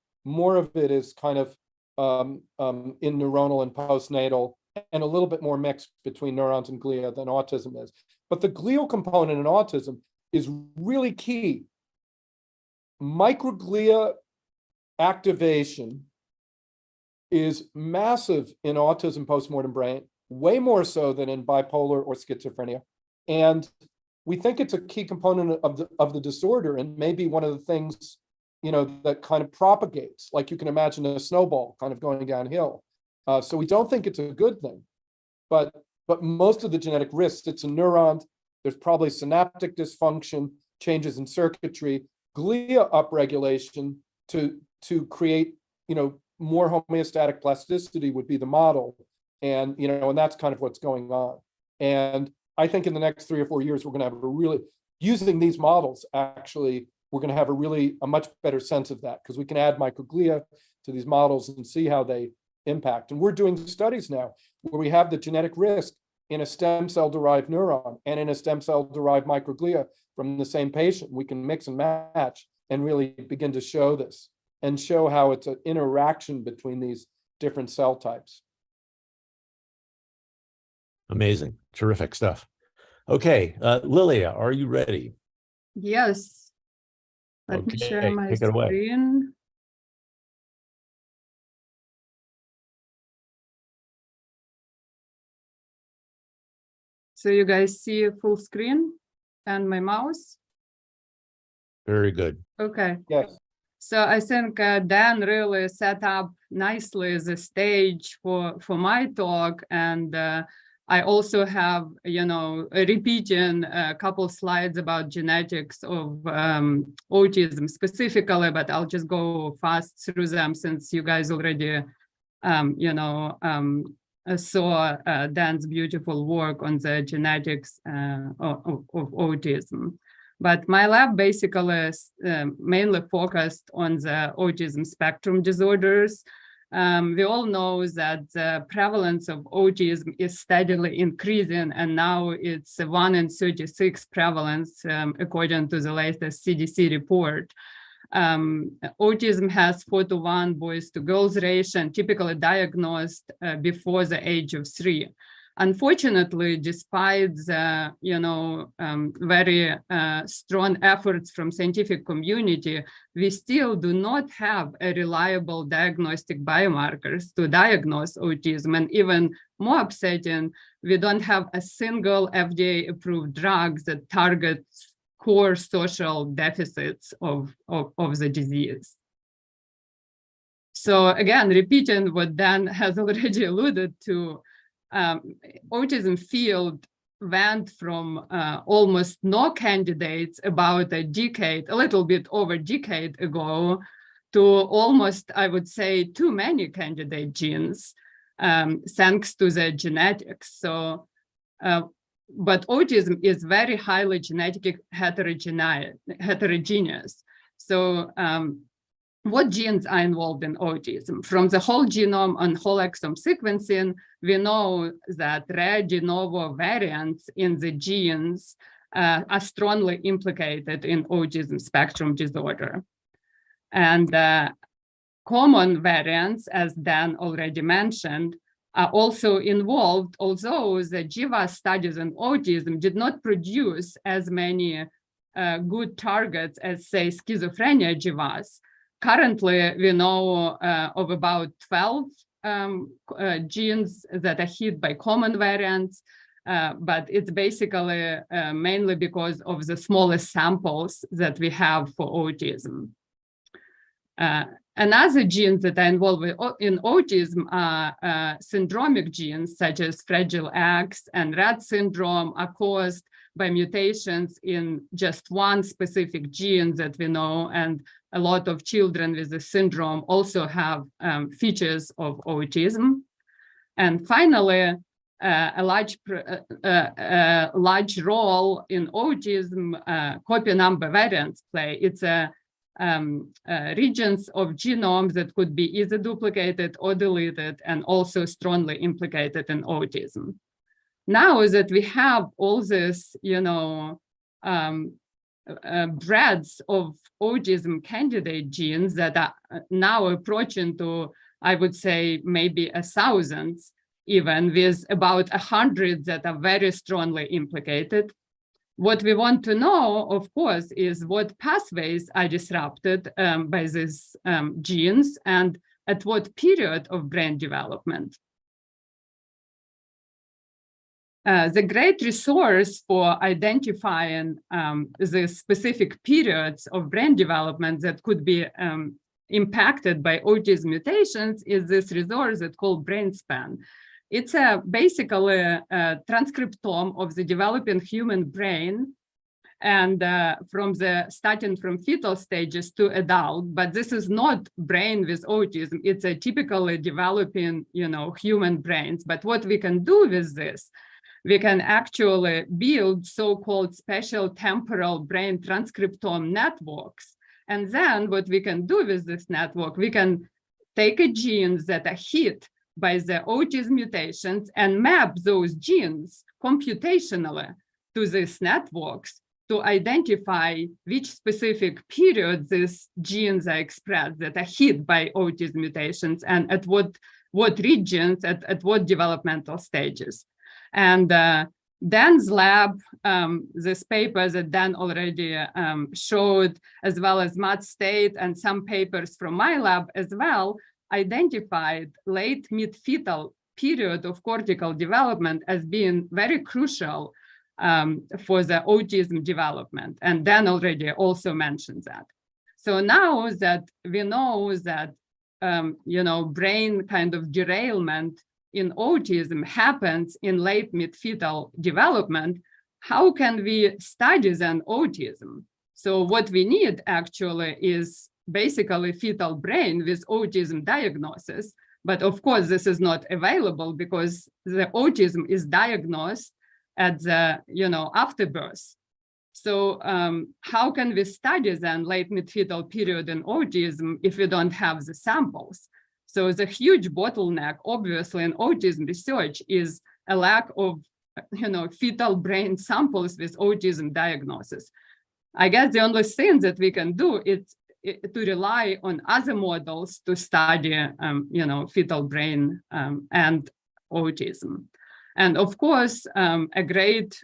of it is kind of in neuronal and postnatal, and a little bit more mixed between neurons and glia than autism is. But the glial component in autism is really key. Microglia activation is massive in autism postmortem brain, way more so than in bipolar or schizophrenia. And we think it's a key component of the disorder, and maybe one of the things, that kind of propagates, like you can imagine a snowball kind of going downhill. So we don't think it's a good thing, but most of the genetic risk sits in neurons. There's probably synaptic dysfunction, changes in circuitry, glia upregulation to create, more homeostatic plasticity would be the model. And, and that's kind of what's going on. And I think in the next 3 or 4 years, we're going to have using these models, actually, we're going to have a much better sense of that, because we can add microglia to these models and see how they impact. And we're doing studies now where we have the genetic risk in a stem cell derived neuron and in a stem cell derived microglia from the same patient. We can mix and match and really begin to show this and show how it's an interaction between these different cell types. Amazing. Terrific stuff. Okay, Lilia, are you ready? Yes. Let me share Okay, my take it away. screen. So you guys see a full screen and my mouse? Very good. Okay. Yes. So I think Dan really set up nicely the stage for my talk, and I also have, repeating a couple slides about genetics of autism specifically, but I'll just go fast through them since you guys already, saw Dan's beautiful work on the genetics of autism. But my lab basically is mainly focused on the autism spectrum disorders. We all know that the prevalence of autism is steadily increasing, and now it's 1 in 36 prevalence, according to the latest CDC report. Autism has 4:1 boys to girls ratio, and typically diagnosed before the age of 3. Unfortunately, despite the very strong efforts from scientific community, we still do not have a reliable diagnostic biomarkers to diagnose autism, and even more upsetting, we don't have a single FDA-approved drug that targets core social deficits of the disease. So again, repeating what Dan has already alluded to, autism field went from almost no candidates about a little bit over a decade ago, to almost, I would say, too many candidate genes, thanks to the genetics. So, but autism is very highly genetically heterogeneous. So what genes are involved in autism. From the whole genome and whole exome sequencing, we know that rare de novo variants in the genes are strongly implicated in autism spectrum disorder. And common variants, as Dan already mentioned, are also involved, although the GWAS studies on autism did not produce as many good targets as, say, schizophrenia GWAS. Currently, we know of about 12 genes that are hit by common variants, but it's basically mainly because of the smallest samples that we have for autism. Another genes that are involved in autism are syndromic genes, such as Fragile X and Rett syndrome, are caused by mutations in just one specific gene that we know, and a lot of children with the syndrome also have features of autism. And finally, a large role in autism copy number variants play. It's regions of genomes that could be either duplicated or deleted and also strongly implicated in autism. Now that we have all this, breadth of autism candidate genes that are now approaching to, I would say, maybe 1,000, even with about 100 that are very strongly implicated. What we want to know, of course, is what pathways are disrupted by these genes and at what period of brain development. The great resource for identifying the specific periods of brain development that could be impacted by autism mutations is this resource that's called BrainSpan. It's basically a transcriptome of the developing human brain, and starting from fetal stages to adult. But this is not brain with autism. It's a typically developing, human brains. But what we can do with this, we can actually build so-called special temporal brain transcriptome networks. And then what we can do with this network, we can take genes that are hit by the autism mutations and map those genes computationally to these networks to identify which specific period these genes are expressed that are hit by autism mutations and at what regions, at what developmental stages. And Dan's lab, this paper that Dan already showed, as well as Matt State and some papers from my lab as well, identified late mid-fetal period of cortical development as being very crucial for the autism development. And Dan already also mentioned that. So now that we know that, brain kind of derailment in autism happens in late mid-fetal development, how can we study then autism? So what we need actually is basically fetal brain with autism diagnosis. But of course, this is not available because the autism is diagnosed at the, after birth. So how can we study then late mid-fetal period in autism if we don't have the samples? So the huge bottleneck, obviously, in autism research is a lack of, fetal brain samples with autism diagnosis. I guess the only thing that we can do is to rely on other models to study, fetal brain and autism. And of course, a great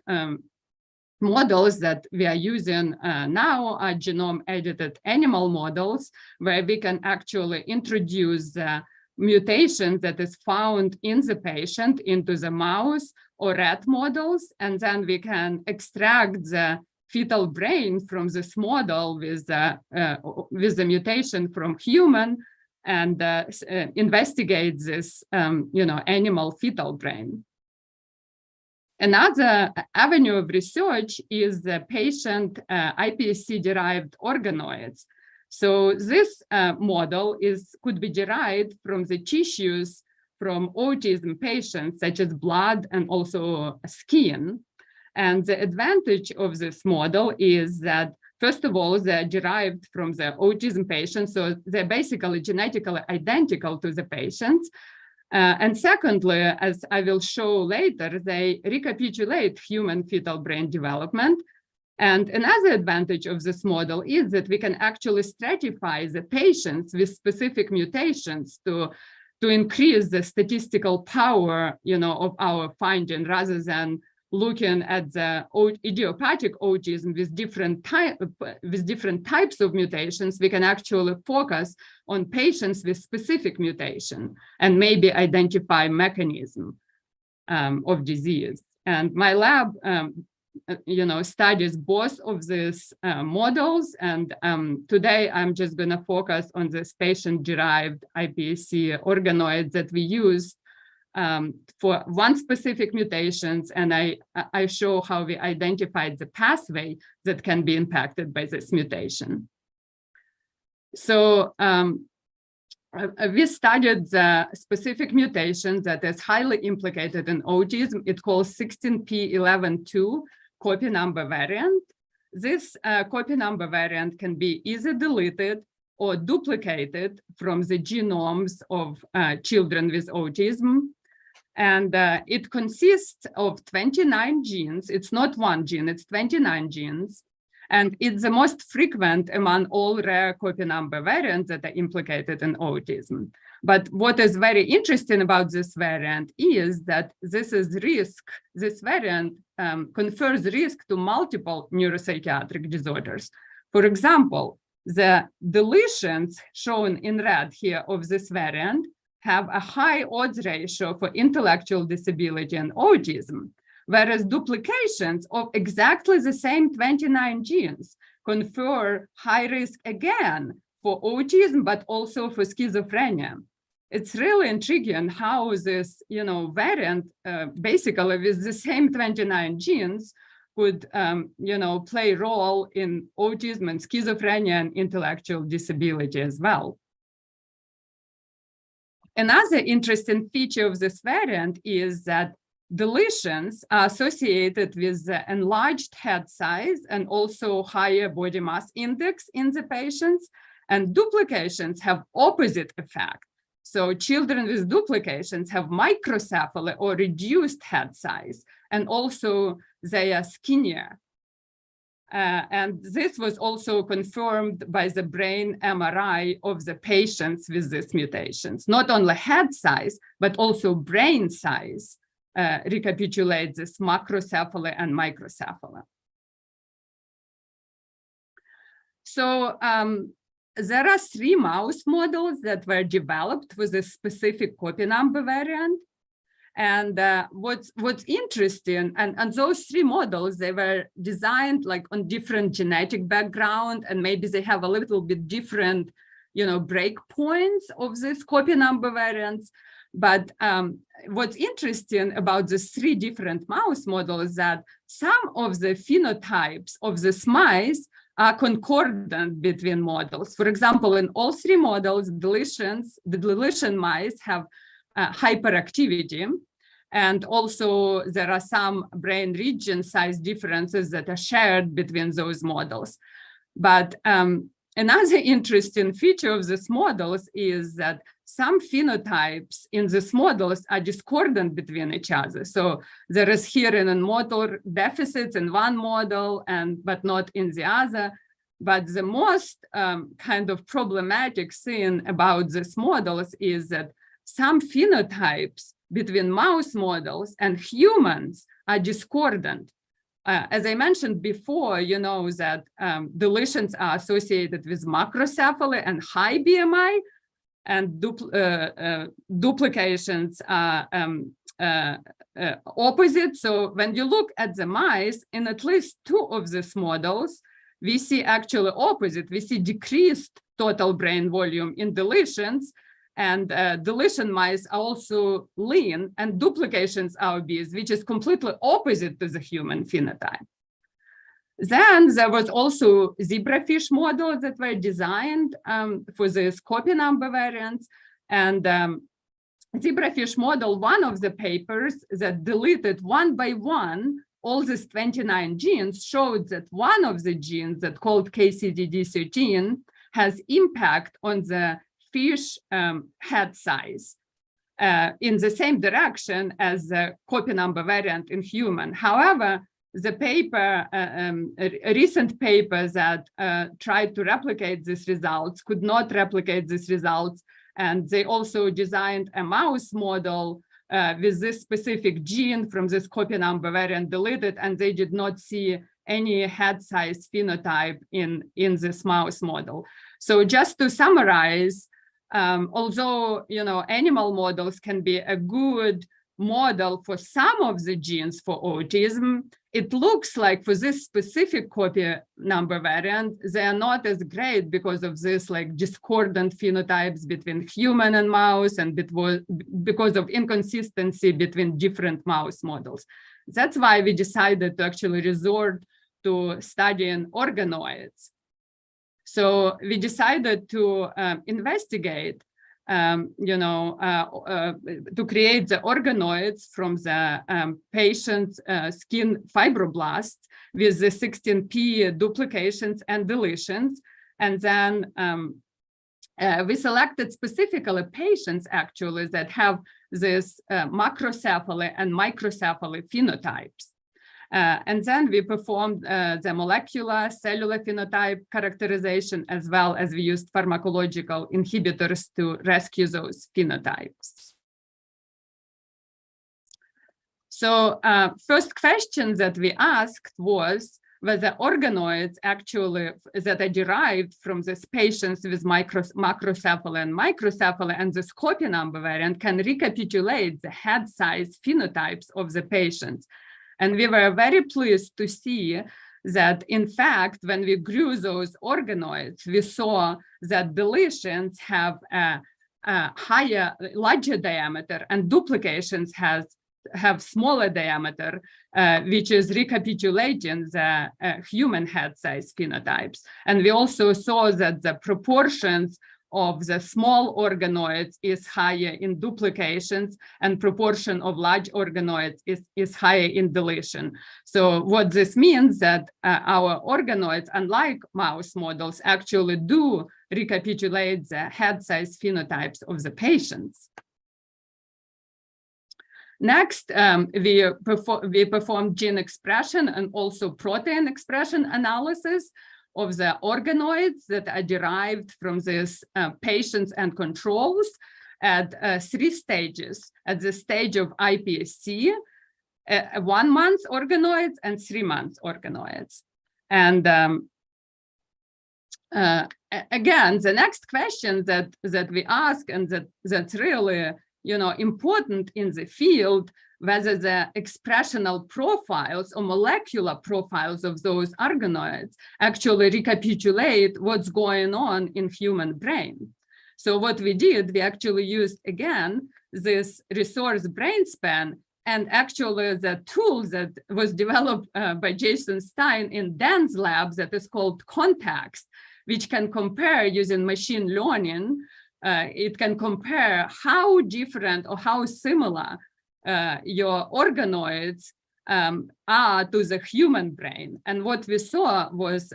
models that we are using now are genome-edited animal models, where we can actually introduce the mutation that is found in the patient into the mouse or rat models, and then we can extract the fetal brain from this model with the mutation from human and investigate this, animal fetal brain. Another avenue of research is the patient iPSC-derived organoids. So this model could be derived from the tissues from autism patients, such as blood and also skin. And the advantage of this model is that First of all, they're derived from the autism patients, so they're basically genetically identical to the patients. And secondly, as I will show later, they recapitulate human fetal brain development. And another advantage of this model is that we can actually stratify the patients with specific mutations to increase the statistical power, of our finding, rather than looking at the idiopathic autism with different types of mutations. We can actually focus on patients with specific mutation and maybe identify mechanism of disease. And my lab, studies both of these models. And today I'm just going to focus on this patient-derived iPSC organoid that we use for one specific mutations, and I show how we identified the pathway that can be impacted by this mutation. So we studied the specific mutation that is highly implicated in autism. It's called 16p11.2 copy number variant. This copy number variant can be either deleted or duplicated from the genomes of children with autism. And it consists of 29 genes. It's not one gene, it's 29 genes. And it's the most frequent among all rare copy number variants that are implicated in autism. But what is very interesting about this variant is that this variant confers risk to multiple neuropsychiatric disorders. For example, the deletions shown in red here of this variant have a high odds ratio for intellectual disability and autism, whereas duplications of exactly the same 29 genes confer high risk again for autism, but also for schizophrenia. It's really intriguing how this, variant, basically with the same 29 genes, could, play a role in autism and schizophrenia and intellectual disability as well. Another interesting feature of this variant is that deletions are associated with the enlarged head size and also higher body mass index in the patients, and duplications have opposite effect. So children with duplications have microcephaly or reduced head size, and also they are skinnier. And this was also confirmed by the brain MRI of the patients with these mutations. Not only head size, but also brain size recapitulates this macrocephaly and microcephaly. So there are 3 mouse models that were developed with a specific copy number variant. And what's interesting, and those 3 models, they were designed like on different genetic background, and maybe they have a little bit different, breakpoints of these copy number variants. But what's interesting about the 3 different mouse models is that some of the phenotypes of these mice are concordant between models. For example, in all 3 models, the deletion mice have hyperactivity. And also there are some brain region size differences that are shared between those models. But another interesting feature of these models is that some phenotypes in these models are discordant between each other. So there is hearing and motor deficits in one model, but not in the other. But the most kind of problematic thing about these models is that some phenotypes between mouse models and humans are discordant. As I mentioned before, that deletions are associated with macrocephaly and high BMI, and duplications are opposite. So when you look at the mice, in at least 2 of these models, we see actually opposite. We see decreased total brain volume in deletions, and deletion mice are also lean, and duplications are obese, which is completely opposite to the human phenotype. Then there was also zebrafish models that were designed for this copy number variants. And zebrafish model, one of the papers that deleted 1 by 1 all these 29 genes showed that one of the genes that called KCDD13 has impact on the fish head size in the same direction as the copy number variant in human. However, the paper, a recent paper that tried to replicate these results could not replicate these results. And they also designed a mouse model with this specific gene from this copy number variant deleted, and they did not see any head size phenotype in this mouse model. So just to summarize, although animal models can be a good model for some of the genes for autism, it looks like for this specific copy number variant, they are not as great because of this discordant phenotypes between human and mouse, and because of inconsistency between different mouse models. That's why we decided to actually resort to studying organoids. So we decided to investigate to create the organoids from the patient's skin fibroblasts with the 16p duplications and deletions. And then we selected specifically patients actually that have this macrocephaly and microcephaly phenotypes. And then we performed the molecular cellular phenotype characterization, as well as we used pharmacological inhibitors to rescue those phenotypes. So first question that we asked was whether organoids actually that are derived from these patients with macrocephaly and microcephaly and this copy number variant can recapitulate the head size phenotypes of the patients. And we were very pleased to see that, in fact, when we grew those organoids, we saw that deletions have a larger diameter and duplications have smaller diameter, which is recapitulating the human head size phenotypes. And we also saw that the proportions of the small organoids is higher in duplications, and proportion of large organoids is higher in deletion. So what this means that our organoids, unlike mouse models, actually do recapitulate the head size phenotypes of the patients. Next, we performed gene expression and also protein expression analysis of the organoids that are derived from these patients and controls at 3 stages. At the stage of iPSC, 1 month organoids and 3 month organoids. And again, the next question that we ask, and that's really important in the field, whether the expressional profiles or molecular profiles of those organoids actually recapitulate what's going on in human brain. So what we did, we actually used, again, this resource BrainSpan, and actually the tool that was developed by Jason Stein in Dan's lab that is called Context, which can compare using machine learning. It can compare how different or how similar your organoids are to the human brain. And what we saw was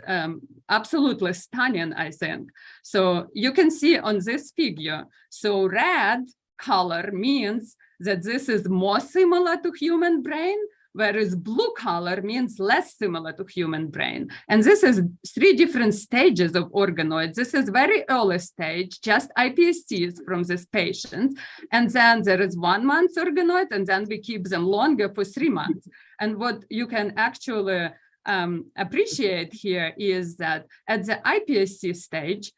absolutely stunning, I think. So you can see on this figure, so red color means that this is more similar to human brain, whereas blue color means less similar to human brain. And this is 3 different stages of organoids. This is very early stage, just iPSCs from these patients. And then there is 1 month organoid, and then we keep them longer for 3 months. And what you can actually appreciate here is that at the iPSC stage,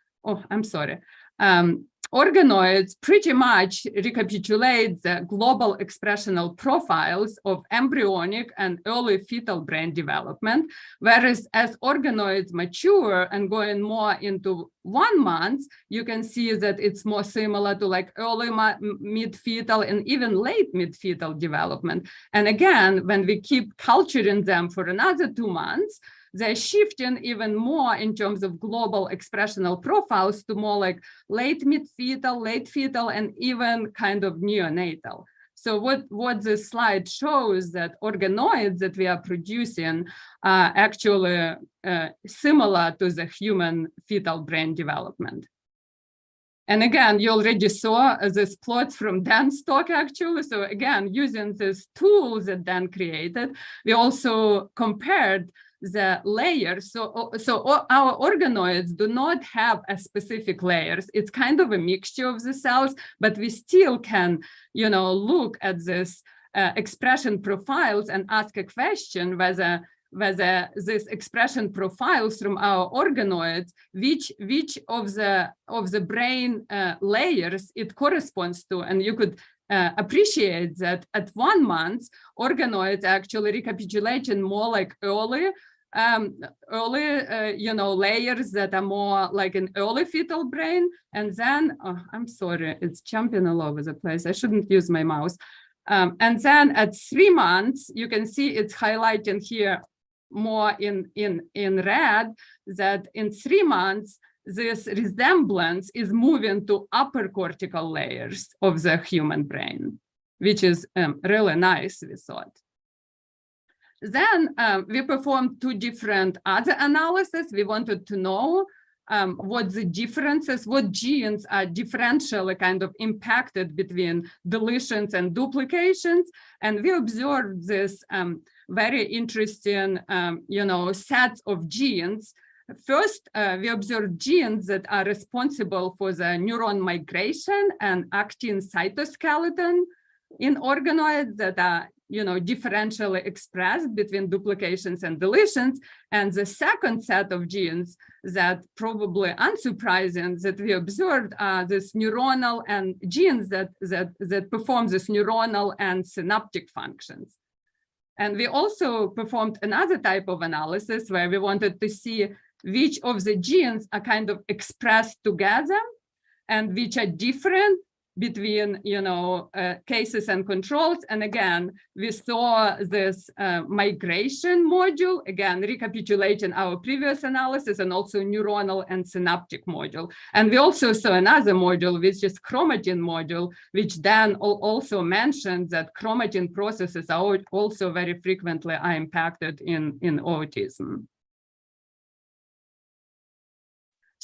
organoids pretty much recapitulate the global expressional profiles of embryonic and early fetal brain development, whereas as organoids mature and going more into 1 month, you can see that it's more similar to like early mid-fetal and even late mid-fetal development. And again, when we keep culturing them for another 2 months, they're shifting even more in terms of global expressional profiles to more like late mid-fetal, late fetal, and even kind of neonatal. So what this slide shows that organoids that we are producing are actually similar to the human fetal brain development. And again, you already saw this plots from Dan's talk, actually. So again, using this tool that Dan created, we also compared the layers. So our organoids do not have a specific layers. It's kind of a mixture of the cells, but we still can, look at this expression profiles and ask a question whether this expression profiles from our organoids, which of the brain layers it corresponds to. And you could appreciate that at 1 month, organoids actually recapitulating more like early layers that are more like an early fetal brain. And then, I'm sorry, it's jumping all over the place. I shouldn't use my mouse. And then at 3 months, you can see it's highlighting here more in red, that in 3 months, this resemblance is moving to upper cortical layers of the human brain, which is really nice, we thought. Then we performed 2 different other analyses. We wanted to know what the differences, what genes are differentially kind of impacted between deletions and duplications. And we observed this very interesting, sets of genes. First, we observed genes that are responsible for the neuron migration and actin cytoskeleton in organoids that are, differentially expressed between duplications and deletions. And the second set of genes that probably unsurprising that we observed are this neuronal and genes that perform this neuronal and synaptic functions. And we also performed another type of analysis where we wanted to see which of the genes are kind of expressed together and which are different between, cases and controls. And again, we saw this migration module, again, recapitulating our previous analysis, and also neuronal and synaptic module. And we also saw another module, which is chromatin module, which Dan also mentioned that chromatin processes are also very frequently are impacted in autism.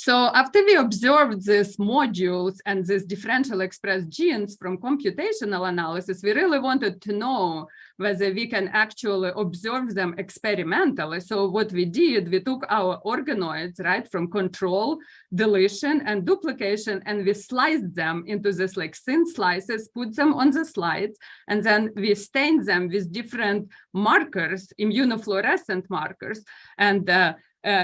So after we observed these modules and these differential expressed genes from computational analysis, we really wanted to know whether we can actually observe them experimentally. So what we did, we took our organoids, right, from control, deletion, and duplication, and we sliced them into this like thin slices, put them on the slides, and then we stained them with different markers, immunofluorescent markers. And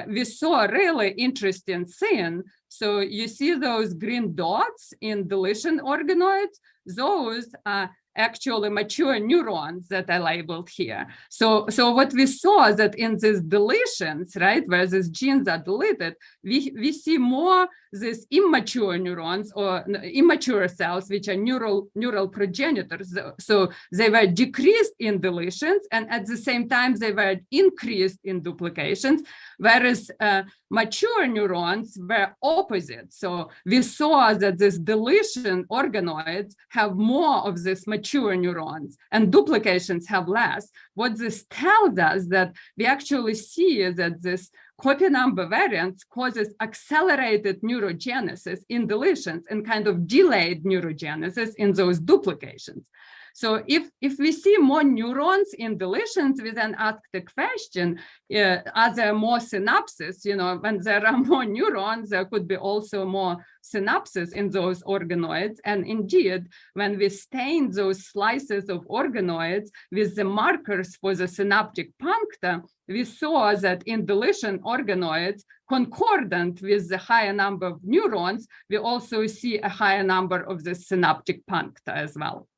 we saw a really interesting thing. So you see those green dots in deletion organoids, those are actually mature neurons that are labeled here. So what we saw is that in these deletions, right, where these genes are deleted, we see more these immature neurons or immature cells, which are neural progenitors. So they were decreased in deletions, and at the same time, they were increased in duplications, whereas mature neurons were opposite. So we saw that this deletion organoids have more of these mature neurons and duplications have less. What this tells us that we actually see that this copy number variance causes accelerated neurogenesis in deletions and kind of delayed neurogenesis in those duplications. So if we see more neurons in deletions, we then ask the question, are there more synapses? When there are more neurons, there could be also more synapses in those organoids. And indeed, when we stain those slices of organoids with the markers for the synaptic puncta, we saw that in deletion organoids, concordant with the higher number of neurons, we also see a higher number of the synaptic puncta as well.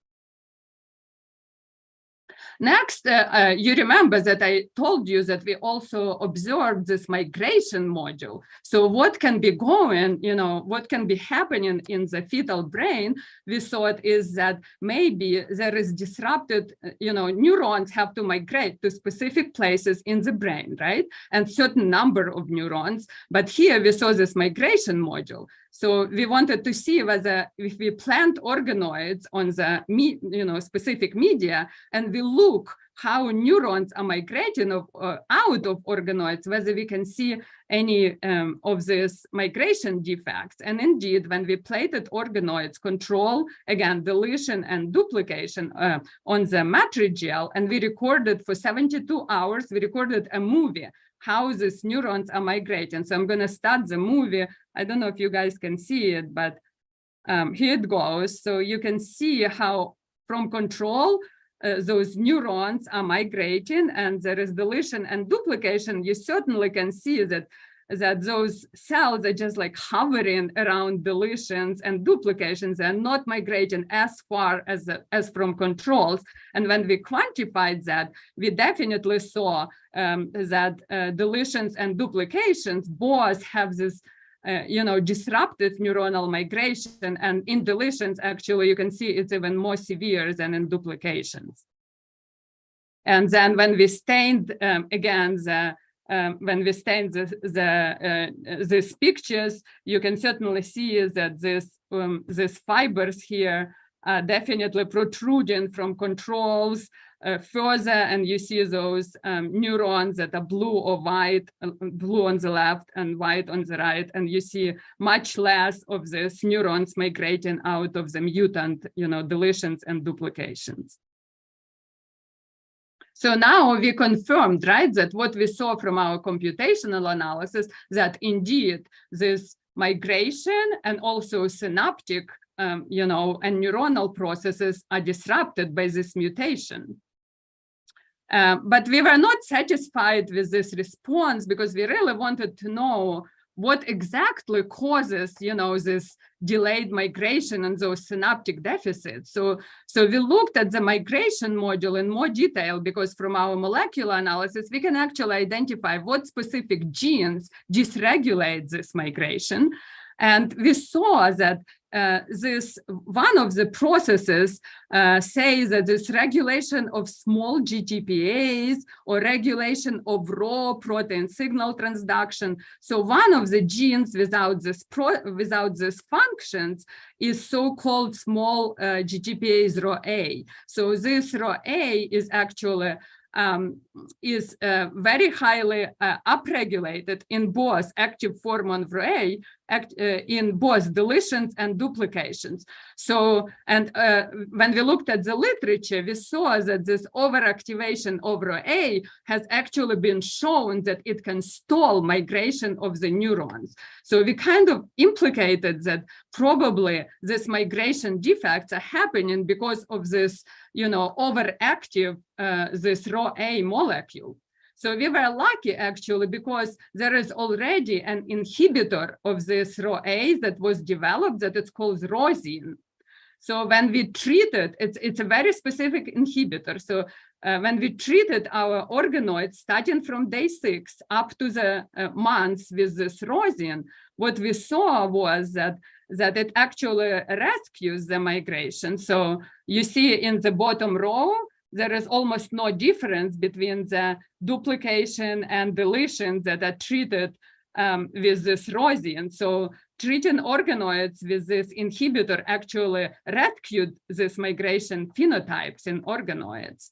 Next, you remember that I told you that we also observed this migration module. So what can be going, what can be happening in the fetal brain, we thought is that maybe there is disrupted, neurons have to migrate to specific places in the brain, right? And certain number of neurons. But here we saw this migration module. So we wanted to see whether if we plant organoids on the specific media and we look how neurons are migrating out of organoids, whether we can see any of these migration defects. And indeed, when we plated organoids, control, again, deletion and duplication on the matrigel, and we recorded for 72 hours, we recorded a movie how these neurons are migrating. So I'm going to start the movie. I don't know if you guys can see it, but here it goes. So you can see how from control, those neurons are migrating, and there is deletion and duplication. You certainly can see that those cells are just like hovering around deletions and duplications. They're not migrating as far as from controls. And when we quantified that, we definitely saw that deletions and duplications both have this disrupted neuronal migration, and in deletions, actually, you can see it's even more severe than in duplications. And then when we stained, when we stain these pictures, you can certainly see that these fibers here are definitely protruding from controls further, and you see those neurons that are blue or white, blue on the left and white on the right, and you see much less of these neurons migrating out of the mutant, deletions and duplications. So now we confirmed, right, that what we saw from our computational analysis, that indeed this migration and also synaptic, and neuronal processes are disrupted by this mutation. But we were not satisfied with this response because we really wanted to know what exactly causes, this delayed migration and those synaptic deficits. So we looked at the migration module in more detail because from our molecular analysis, we can actually identify what specific genes dysregulate this migration. And we saw that one of the processes says that this regulation of small GTPase or regulation of raw protein signal transduction. So one of the genes without this functions is so-called small GTPase ROA. So this ROA is actually very highly upregulated in both active form of ROA, in both deletions and duplications. So, and when we looked at the literature, we saw that this overactivation of ROA has actually been shown that it can stall migration of the neurons. So we kind of implicated that probably this migration defects are happening because of this, overactive, this ROA molecule. So we were lucky actually because there is already an inhibitor of this ROA that was developed that it's called rosin. So when we treated, it's a very specific inhibitor. So when we treated our organoids starting from day 6 up to the months with this rosin, what we saw was that it actually rescues the migration. So you see in the bottom row, there is almost no difference between the duplication and deletion that are treated with this rosin. So treating organoids with this inhibitor actually rescued this migration phenotypes in organoids.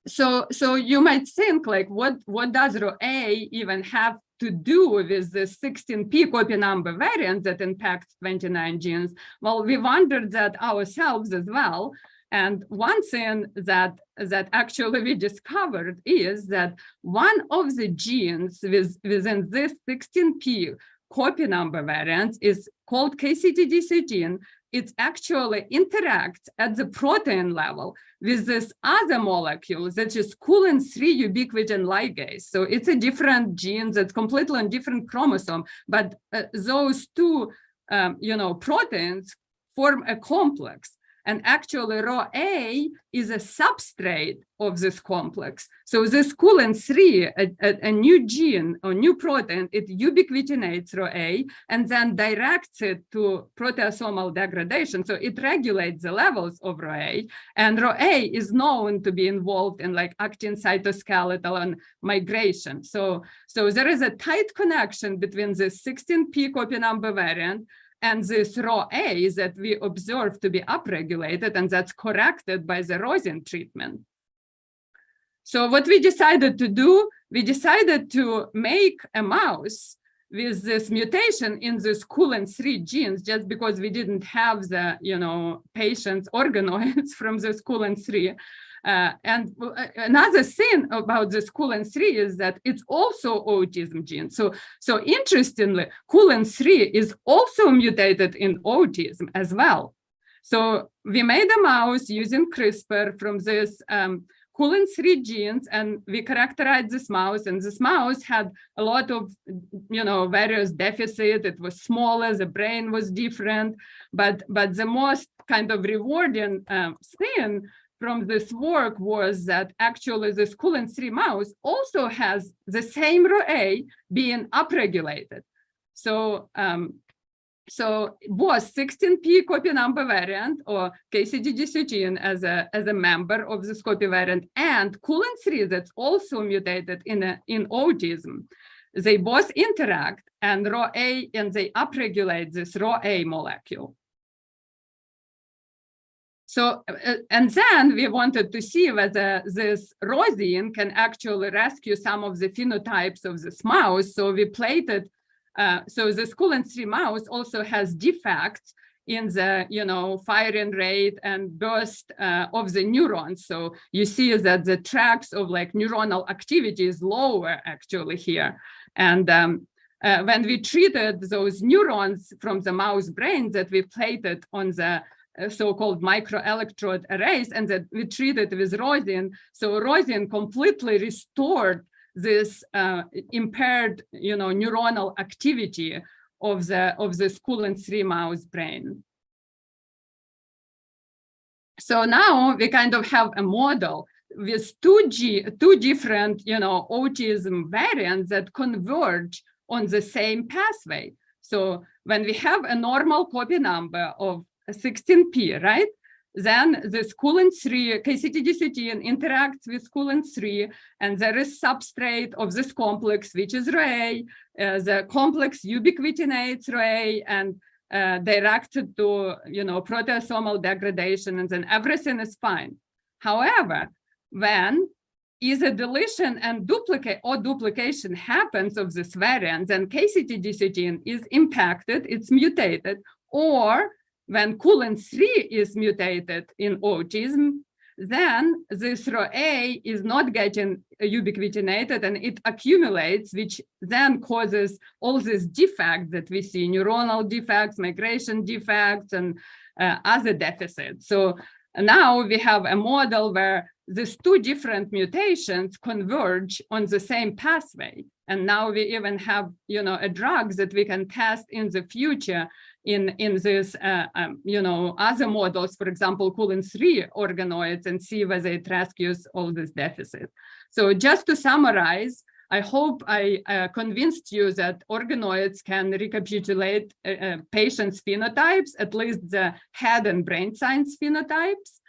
So you might think like, what does ROA even have to do with the 16p copy number variant that impacts 29 genes? Well, we wondered that ourselves as well. And one thing that actually we discovered is that one of the genes within this 16p copy number variant is called KCTD13. It actually interacts at the protein level with this other molecule that is coulin 3 ubiquitin ligase. So it's a different gene that's completely on different chromosome, but those two proteins form a complex. And actually, RhoA is a substrate of this complex. So this colon-3, a new gene or new protein, it ubiquitinates RhoA and then directs it to proteasomal degradation. So it regulates the levels of RhoA. And RhoA is known to be involved in like actin cytoskeletal and migration. So there is a tight connection between this 16p copy number variant and this RhoA that we observe to be upregulated, and that's corrected by the rosin treatment. So what we decided to do, we decided to make a mouse with this mutation in this colon-3 genes, just because we didn't have the, patient's organoids from this colon-3. And another thing about this colon-3 is that it's also autism gene. So interestingly, colon-3 is also mutated in autism as well. So we made a mouse using CRISPR from this colon-3 genes, and we characterized this mouse, and this mouse had a lot of, various deficits. It was smaller, the brain was different, but the most kind of rewarding thing from this work was that actually this colon-3 mouse also has the same RhoA being upregulated. So both 16p copy number variant or KCD13 as a member of this copy variant and colon-3 that's also mutated in autism, they both interact and RhoA, and they upregulate this RhoA molecule. So, and then we wanted to see whether this rosin can actually rescue some of the phenotypes of this mouse. So we plated, so this colon-3 mouse also has defects in the, firing rate and burst of the neurons. So you see that the tracks of like neuronal activity is lower actually here. And when we treated those neurons from the mouse brain that we plated on the so-called microelectrode arrays, and that we treated with rosin. So rosin completely restored this impaired, neuronal activity of this colon-3 mouse brain. So now we kind of have a model with two different, autism variants that converge on the same pathway. So when we have a normal copy number of 16p, right? Then this colon-3, KCD13 interacts with colon-3, and there is substrate of this complex, which is RhoA. The complex ubiquitinates RhoA and directed to, proteasomal degradation, and then everything is fine. However, when either deletion and duplication happens of this variant, then KCD13 is impacted, it's mutated, or when colon-3 is mutated in autism, then this RhoA is not getting ubiquitinated and it accumulates, which then causes all these defects that we see, neuronal defects, migration defects, and other deficits. So now we have a model where these two different mutations converge on the same pathway. And now we even have, a drug that we can test in the future in this, other models, for example, colon-3 organoids, and see whether it rescues all this deficit. So just to summarize, I hope I convinced you that organoids can recapitulate patients' phenotypes, at least the head and brain science phenotypes.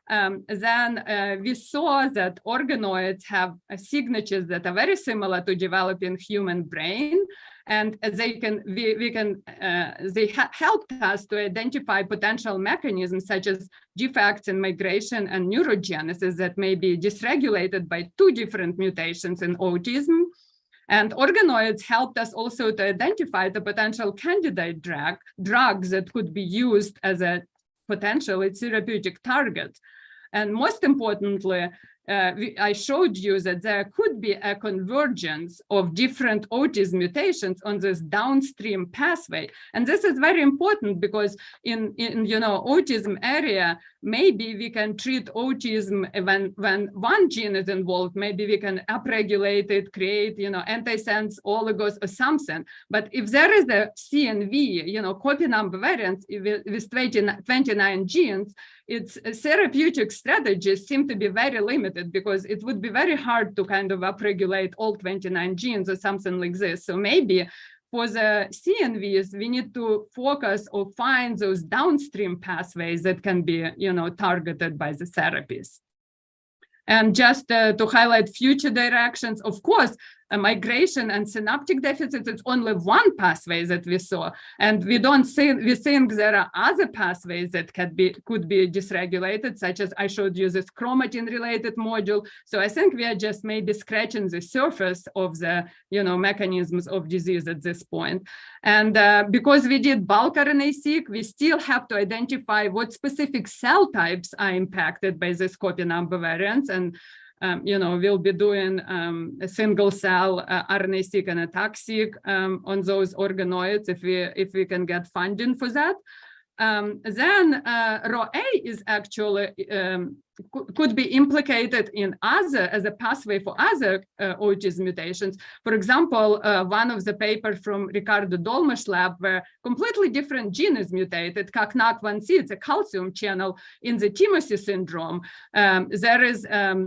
Then we saw that organoids have signatures that are very similar to developing human brain, and they helped us to identify potential mechanisms such as defects in migration and neurogenesis that may be dysregulated by two different mutations in autism. And organoids helped us also to identify the potential candidate drugs that could be used as a potentially therapeutic target. And most importantly, I showed you that there could be a convergence of different autism mutations on this downstream pathway. And this is very important because in autism area, maybe we can treat autism when one gene is involved, maybe we can upregulate it, create, antisense oligos or something. But if there is a CNV, copy number variants with 29 genes, its therapeutic strategies seem to be very limited because it would be very hard to kind of upregulate all 29 genes or something like this. So maybe for the CNVs, we need to focus or find those downstream pathways that can be, targeted by the therapies. And just to highlight future directions, of course, migration and synaptic deficits, it's only one pathway that we saw. And we think there are other pathways that could be dysregulated, such as I showed you this chromatin-related module. So I think we are just maybe scratching the surface of the, mechanisms of disease at this point. And because we did bulk RNA-seq, we still have to identify what specific cell types are impacted by this copy number variants. And we'll be doing a single cell RNA-seq and ATAC-seq on those organoids if we can get funding for that. Then ROA is actually could be implicated in as a pathway for other autism mutations. For example, one of the papers from Ricardo Dolma's lab where completely different gene is mutated, CACNAC1C, it's a calcium channel in the Timothy syndrome. There is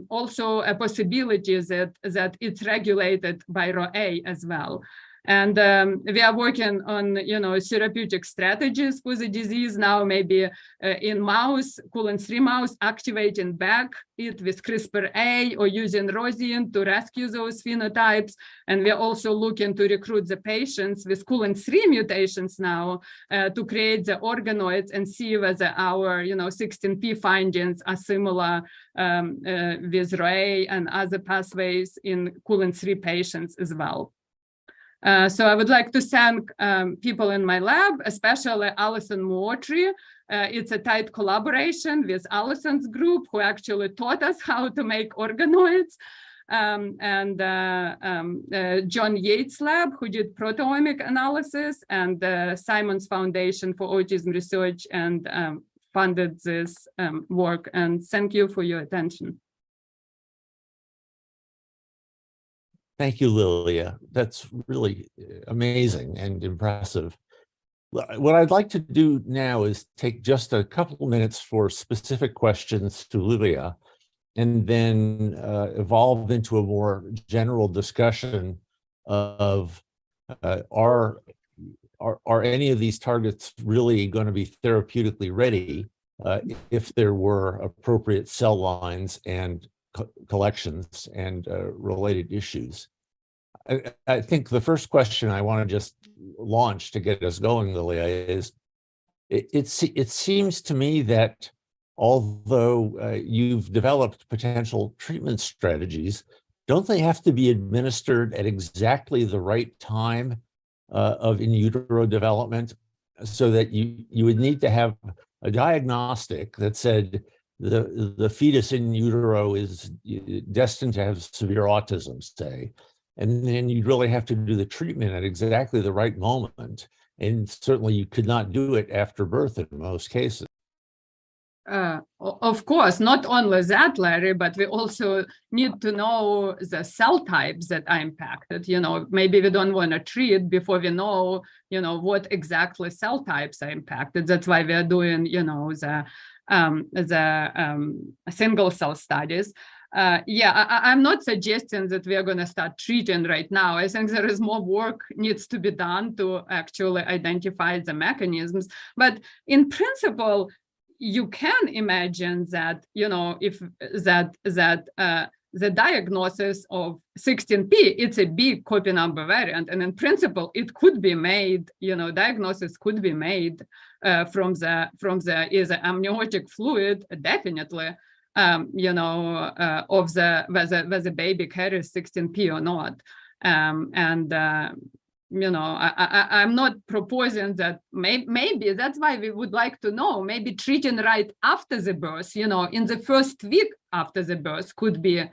also a possibility that it's regulated by ROA as well. And we are working on, therapeutic strategies for the disease now, maybe in mouse, Coulon-3 mouse, activating back it with CRISPR-A or using rosin to rescue those phenotypes. And we're also looking to recruit the patients with Coulon-3 mutations now to create the organoids and see whether our, 16p findings are similar with ROA and other pathways in Coulon-3 patients as well. So I would like to thank people in my lab, especially Alison Muotri. It's a tight collaboration with Alison's group, who actually taught us how to make organoids, and John Yates' lab, who did proteomic analysis, and Simon's Foundation for Autism Research, and funded this work. And thank you for your attention. Thank you, Lilia. That's really amazing and impressive. What I'd like to do now is take just a couple of minutes for specific questions to Lilia, and then evolve into a more general discussion of are any of these targets really going to be therapeutically ready if there were appropriate cell lines and collections and related issues. I think the first question I want to just launch to get us going, Lilia, is it seems to me that although you've developed potential treatment strategies, don't they have to be administered at exactly the right time of in utero development, so that you would need to have a diagnostic that said the fetus in utero is destined to have severe autism, say, and then you'd really have to do the treatment at exactly the right moment. And certainly you could not do it after birth in most cases. Of course, not only that, Larry, but we also need to know the cell types that are impacted. Maybe we don't want to treat before we know, what exactly cell types are impacted. That's why we are doing, the single cell studies. I'm not suggesting that we are going to start treating right now. I think there is more work needs to be done to actually identify the mechanisms. But in principle, you can imagine that, if the diagnosis of 16p, it's a big copy number variant, and in principle, it could be made, diagnosis could be made from the either amniotic fluid, definitely, of whether the baby carries 16p or not. I'm not proposing that. Maybe that's why we would like to know, maybe treating right after the birth, in the first week after the birth could be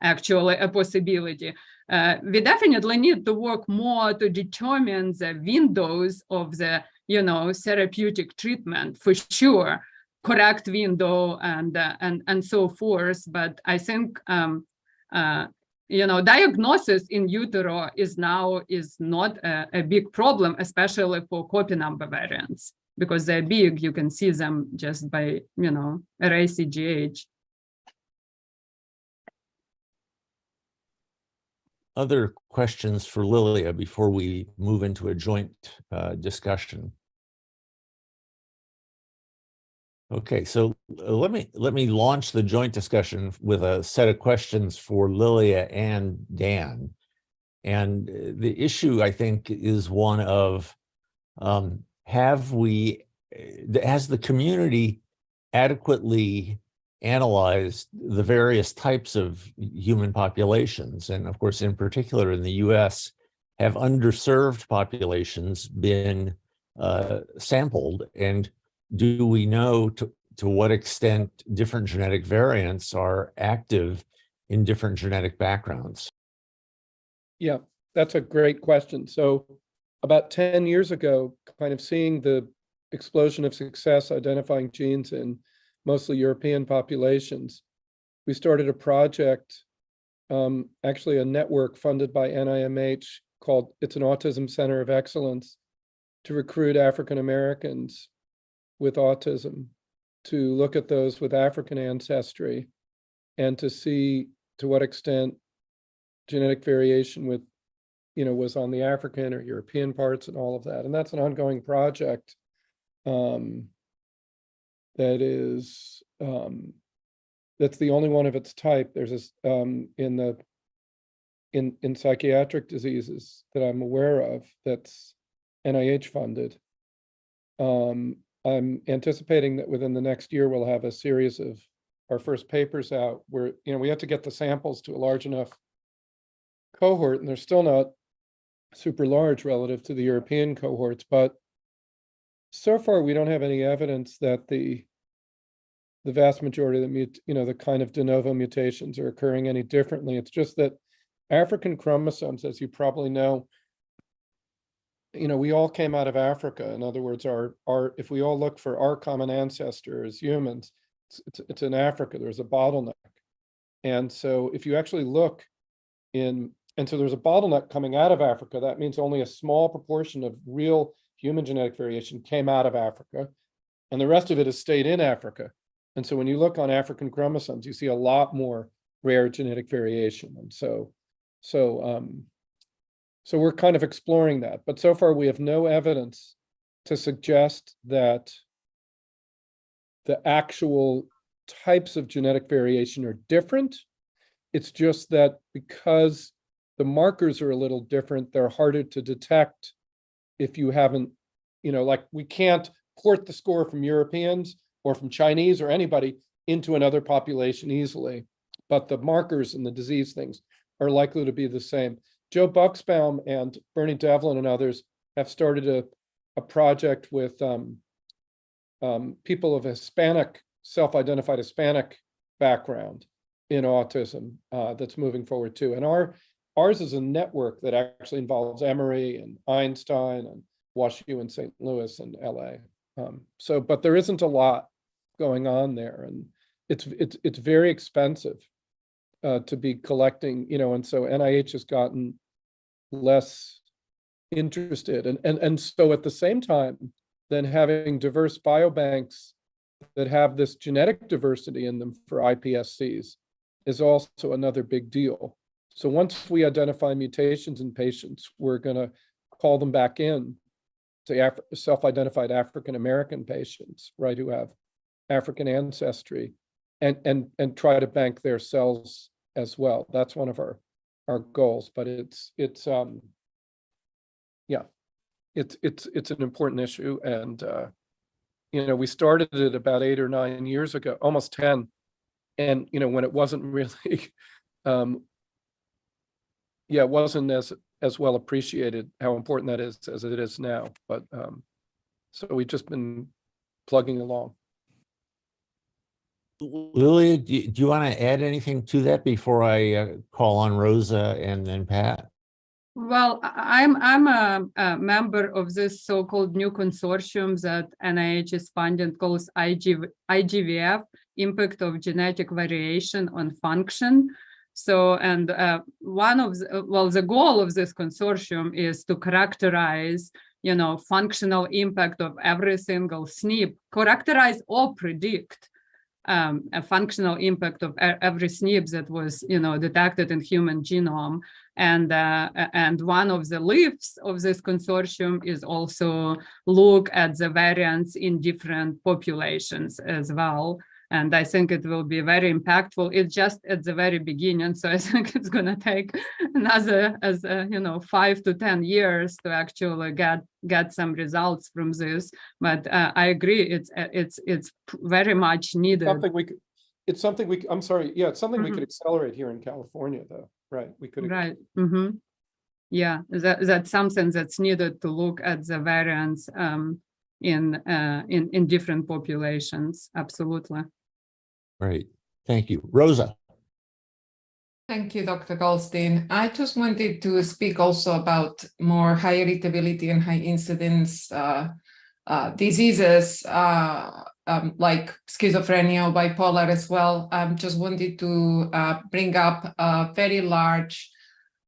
actually a possibility. We definitely need to work more to determine the windows of the, therapeutic treatment, for sure, correct window and so forth. But I think, diagnosis in utero is not a big problem, especially for copy number variants. because they're big, you can see them just by, array CGH. Other questions for Lilia before we move into a joint discussion? Okay, so let me launch the joint discussion with a set of questions for Lilia and Dan. And the issue, I think, is one of has the community adequately analyzed the various types of human populations? And of course, in particular in the US, have underserved populations been sampled? And do we know to what extent different genetic variants are active in different genetic backgrounds? Yeah, that's a great question. So about 10 years ago, kind of seeing the explosion of success identifying genes in mostly European populations, we started a project, actually a network funded by NIMH called It's an Autism Center of Excellence, to recruit African Americans with autism, to look at those with African ancestry, and to see to what extent genetic variation with, was on the African or European parts and all of that. And that's an ongoing project that is, that's the only one of its type. There's this in psychiatric diseases that I'm aware of that's NIH funded. I'm anticipating that within the next year, we'll have a series of our first papers out where, we have to get the samples to a large enough cohort, and they're still not super large relative to the European cohorts, but so far we don't have any evidence that the vast majority of the kind of de novo mutations are occurring any differently. It's just that African chromosomes, as you probably know, we all came out of Africa. In other words, if we all look for our common ancestor as humans, it's in Africa. There's a bottleneck. And so if you actually look and so there's a bottleneck coming out of Africa, that means only a small proportion of real human genetic variation came out of Africa, and the rest of it has stayed in Africa. And so when you look on African chromosomes, you see a lot more rare genetic variation. And so we're kind of exploring that, but so far we have no evidence to suggest that the actual types of genetic variation are different. It's just that because the markers are a little different, they're harder to detect if you haven't, like we can't port the score from Europeans or from Chinese or anybody into another population easily, but the markers and the disease things are likely to be the same. Joe Buxbaum and Bernie Devlin and others have started a project with people of Hispanic, self-identified Hispanic background in autism that's moving forward too. And ours is a network that actually involves Emory and Einstein and WashU and St. Louis and LA. But there isn't a lot going on there, and it's very expensive to be collecting, and so NIH has gotten less interested. And so at the same time, then having diverse biobanks that have this genetic diversity in them for iPSCs is also another big deal. So once we identify mutations in patients, we're going to call them back in to self-identified African American patients, right, who have African ancestry, and try to bank their cells as well. That's one of our goals. But it's an important issue, and we started it about 8 or 9 years ago, almost 10, and when it wasn't really it wasn't as well appreciated how important that is as it is now. But so we've just been plugging along. Lilia, do you want to add anything to that before I call on Rosa and then Pat? Well, I'm a member of this so-called new consortium that NIH is funding called IGVF, Impact of Genetic Variation on Function. So, and the goal of this consortium is to characterize functional impact of every single SNP, characterize or predict a functional impact of every SNP that was, detected in human genome. And one of the lifts of this consortium is also look at the variants in different populations as well. And I think it will be very impactful. It's just at the very beginning. So I think it's going to take another, 5 to 10 years to actually get some results from this. But I agree, it's very much needed. It's something we could accelerate here in California, though, right? We could. Right. Yeah, that's something that's needed to look at the variants in different populations. Absolutely. Right. Thank you. Rosa. Thank you, Dr. Goldstein. I just wanted to speak also about more high irritability and high incidence diseases like schizophrenia or bipolar as well. Just wanted to bring up a very large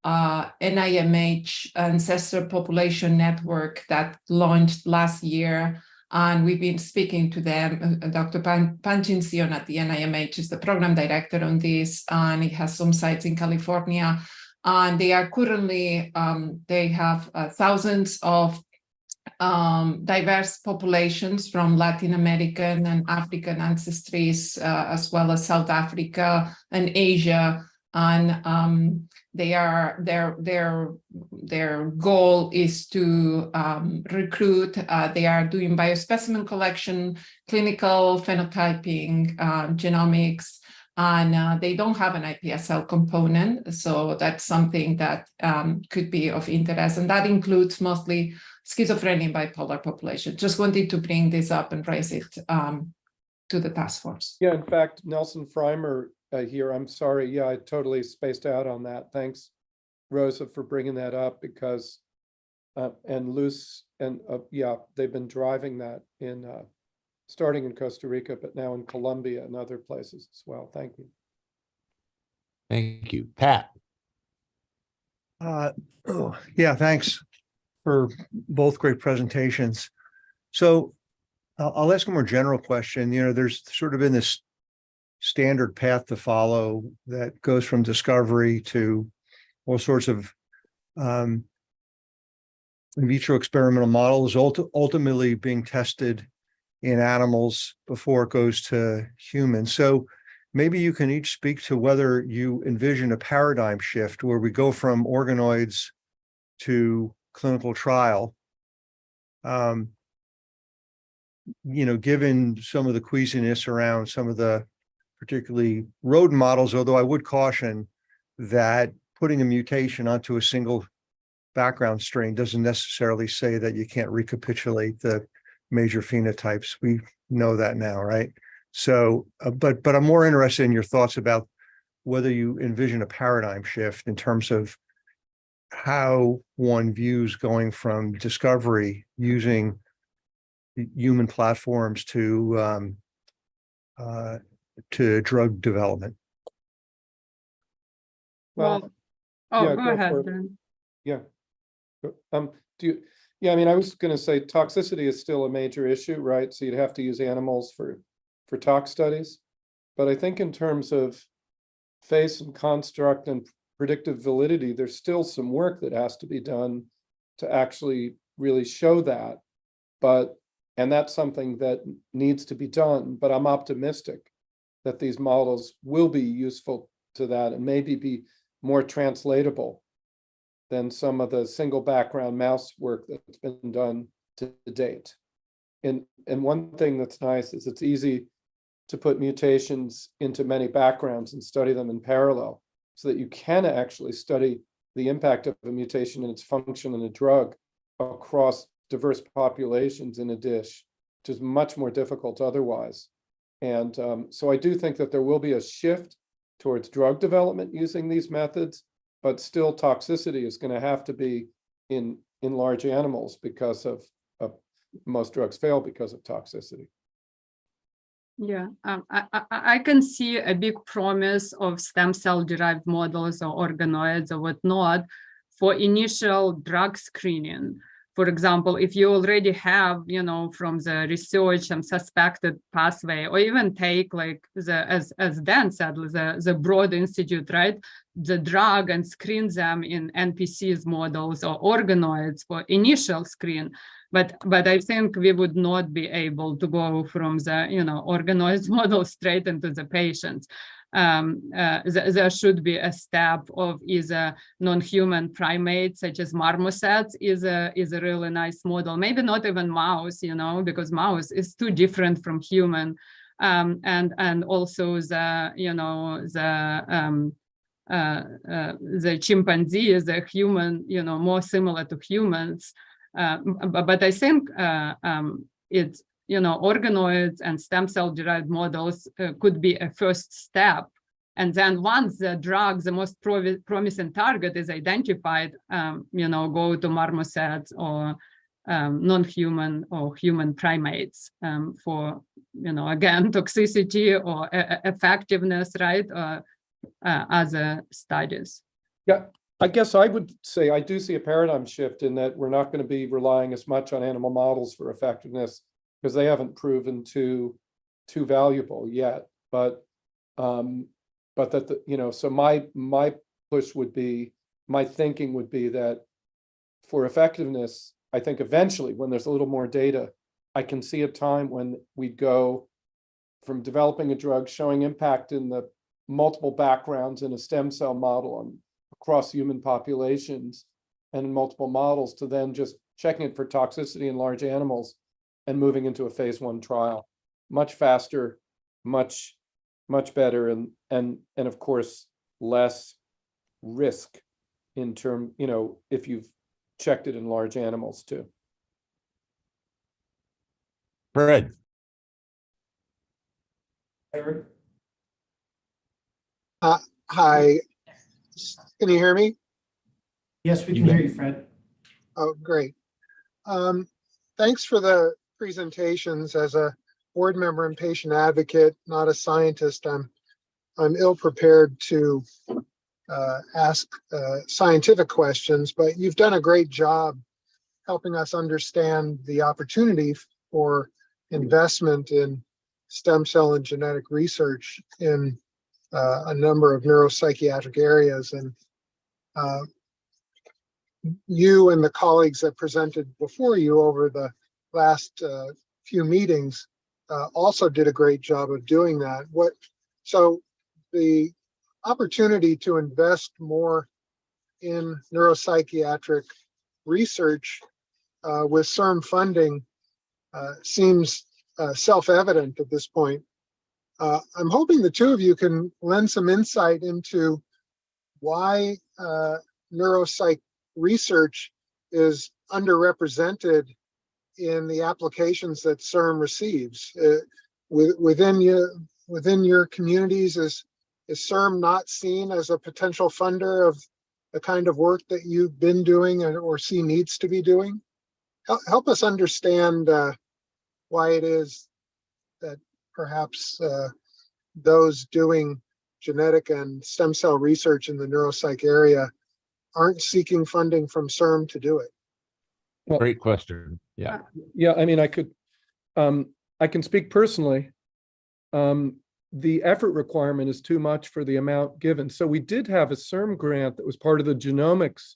NIMH ancestor population network that launched last year. And we've been speaking to them. Dr. Panchinsion at the NIMH is the program director on this, and it has some sites in California. And they are currently, they have thousands of diverse populations from Latin American and African ancestries, as well as South Africa and Asia. And their goal is to recruit. They are doing biospecimen collection, clinical phenotyping, genomics, and they don't have an iPSL component. So that's something that could be of interest. And that includes mostly schizophrenia and bipolar population. Just wanted to bring this up and raise it to the task force. Yeah, in fact, Nelson Freimer here, I'm sorry. Yeah, I totally spaced out on that. Thanks, Rosa, for bringing that up, because and Luce and they've been driving that in starting in Costa Rica, but now in Colombia and other places as well. Thank you. Thank you. Pat. Yeah, thanks for both great presentations. So I'll ask a more general question. There's sort of been this standard path to follow that goes from discovery to all sorts of in vitro experimental models, ultimately being tested in animals before it goes to humans. So maybe you can each speak to whether you envision a paradigm shift where we go from organoids to clinical trial. Given some of the queasiness around some of the particularly rodent models, although I would caution that putting a mutation onto a single background strain doesn't necessarily say that you can't recapitulate the major phenotypes. We know that now, right? So, but I'm more interested in your thoughts about whether you envision a paradigm shift in terms of how one views going from discovery using human platforms to drug development. Well, go go ahead. for it. Dan. Yeah. I mean, I was going to say toxicity is still a major issue, right? So you'd have to use animals for tox studies. But I think in terms of face and construct and predictive validity, there's still some work that has to be done to actually really show that. And that's something that needs to be done. But I'm optimistic that these models will be useful to that and maybe be more translatable than some of the single background mouse work that's been done to date. And one thing that's nice is it's easy to put mutations into many backgrounds and study them in parallel so that you can actually study the impact of a mutation and its function in a drug across diverse populations in a dish, which is much more difficult otherwise. And so I do think that there will be a shift towards drug development using these methods, but still toxicity is going to have to be in large animals because of most drugs fail because of toxicity. Yeah, I can see a big promise of stem cell derived models or organoids or whatnot for initial drug screening. for example, if you already have, you know, from the research some suspected pathway, or even take like as Dan said, the Broad Institute, right? The drug and screen them in NPCs models or organoids for initial screen. But I think we would not be able to go from the, you know, organoids model straight into the patients. There should be a step of either non-human primates such as marmosets is a really nice model. Maybe not even mouse, you know, because mouse is too different from human. And also the, you know, the chimpanzee is a human, you know, more similar to humans. But I think it's, you know, organoids and stem cell derived models could be a first step. And then once the drug, the most promising target is identified, you know, go to marmosets or non-human or human primates for, you know, again, toxicity or effectiveness, right? Other studies. Yeah, I guess I would say I do see a paradigm shift in that we're not going to be relying as much on animal models for effectiveness because they haven't proven too valuable yet. But that the, you know, so my push would be, my thinking would be that for effectiveness, I think eventually when there's a little more data, I can see a time when we go from developing a drug showing impact in the multiple backgrounds in a stem cell model on across human populations and in multiple models to then just checking it for toxicity in large animals and moving into a phase 1 trial much faster, much better, and of course less risk in term, you know, if you've checked it in large animals too. Fred. Eric? Hi, can you hear me? Yes, we You can bet. hear you, Fred. Oh, great. Thanks for the presentations. As a board member and patient advocate, not a scientist, I'm ill prepared to ask scientific questions, but you've done a great job helping us understand the opportunity for investment in stem cell and genetic research in a number of neuropsychiatric areas. And you and the colleagues that presented before you over the last few meetings also did a great job of doing that. So the opportunity to invest more in neuropsychiatric research with CIRM funding seems self-evident at this point. I'm hoping the two of you can lend some insight into why neuropsych research is underrepresented in the applications that CIRM receives. Within your communities, is CIRM not seen as a potential funder of the kind of work that you've been doing or see needs to be doing? Help us understand why it is that perhaps those doing genetic and stem cell research in the neuropsych area aren't seeking funding from CIRM to do it. Well, Great question. Yeah. yeah, I mean, I can speak personally. The effort requirement is too much for the amount given. So we did have a CIRM grant that was part of the genomics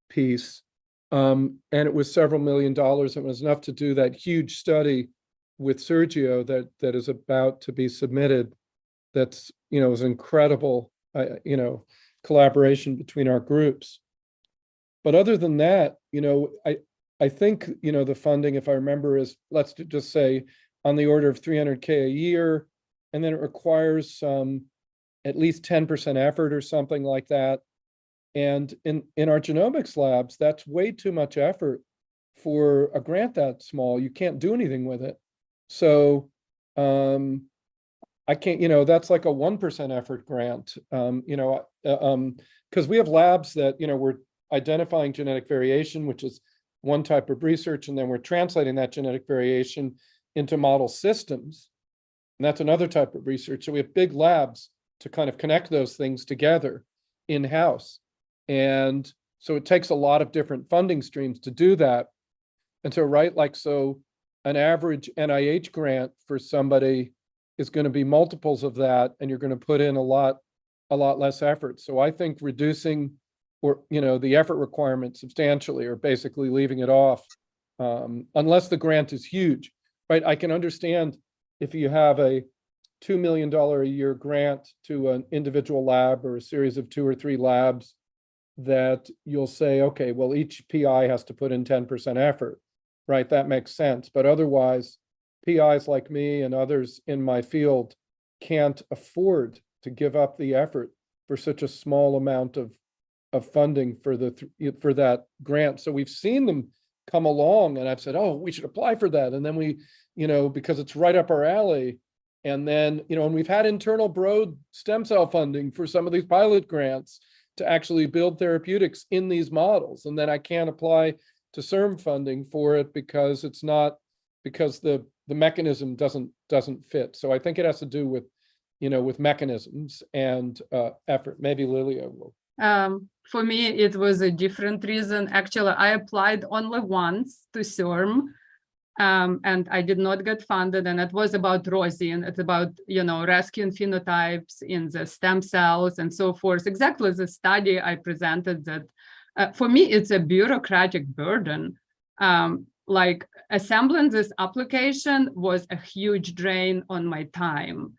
piece, and it was several $1 million. It was enough to do that huge study with Sergio that is about to be submitted. That's, you know, was incredible, you know, collaboration between our groups. But other than that, you know, I think, you know, the funding, if I remember, is, let's just say on the order of $300K a year, and then it requires at least 10% effort or something like that. And in our genomics labs, that's way too much effort for a grant that small. You can't do anything with it. So I can't, you know, that's like a 1% effort grant, you know, because we have labs that, you know, we're identifying genetic variation, which is one type of research, and then we're translating that genetic variation into model systems. And that's another type of research. So we have big labs to kind of connect those things together in-house. And so it takes a lot of different funding streams to do that. And so, right, like, so an average NIH grant for somebody is going to be multiples of that, and you're going to put in a lot less effort. So I think reducing or, the effort requirement substantially, or basically leaving it off, unless the grant is huge, right? I can understand if you have a $2 million a year grant to an individual lab or a series of 2 or 3 labs, that you'll say, okay, well, each PI has to put in 10% effort, right? That makes sense. But otherwise, PIs like me and others in my field can't afford to give up the effort for such a small amount of funding for that grant. So we've seen them come along, and I've said, oh, we should apply for that. And then we, because it's right up our alley. And then, and we've had internal Broad stem cell funding for some of these pilot grants to actually build therapeutics in these models. And then I can't apply to CIRM funding for it because the mechanism doesn't fit. So I think it has to do with, with mechanisms and effort. Maybe Lilia will. For me, it was a different reason. Actually, I applied only once to CIRM, and I did not get funded. And it was about rosin. It's about, rescuing phenotypes in the stem cells and so forth. Exactly the study I presented that for me, it's a bureaucratic burden. Like assembling this application was a huge drain on my time.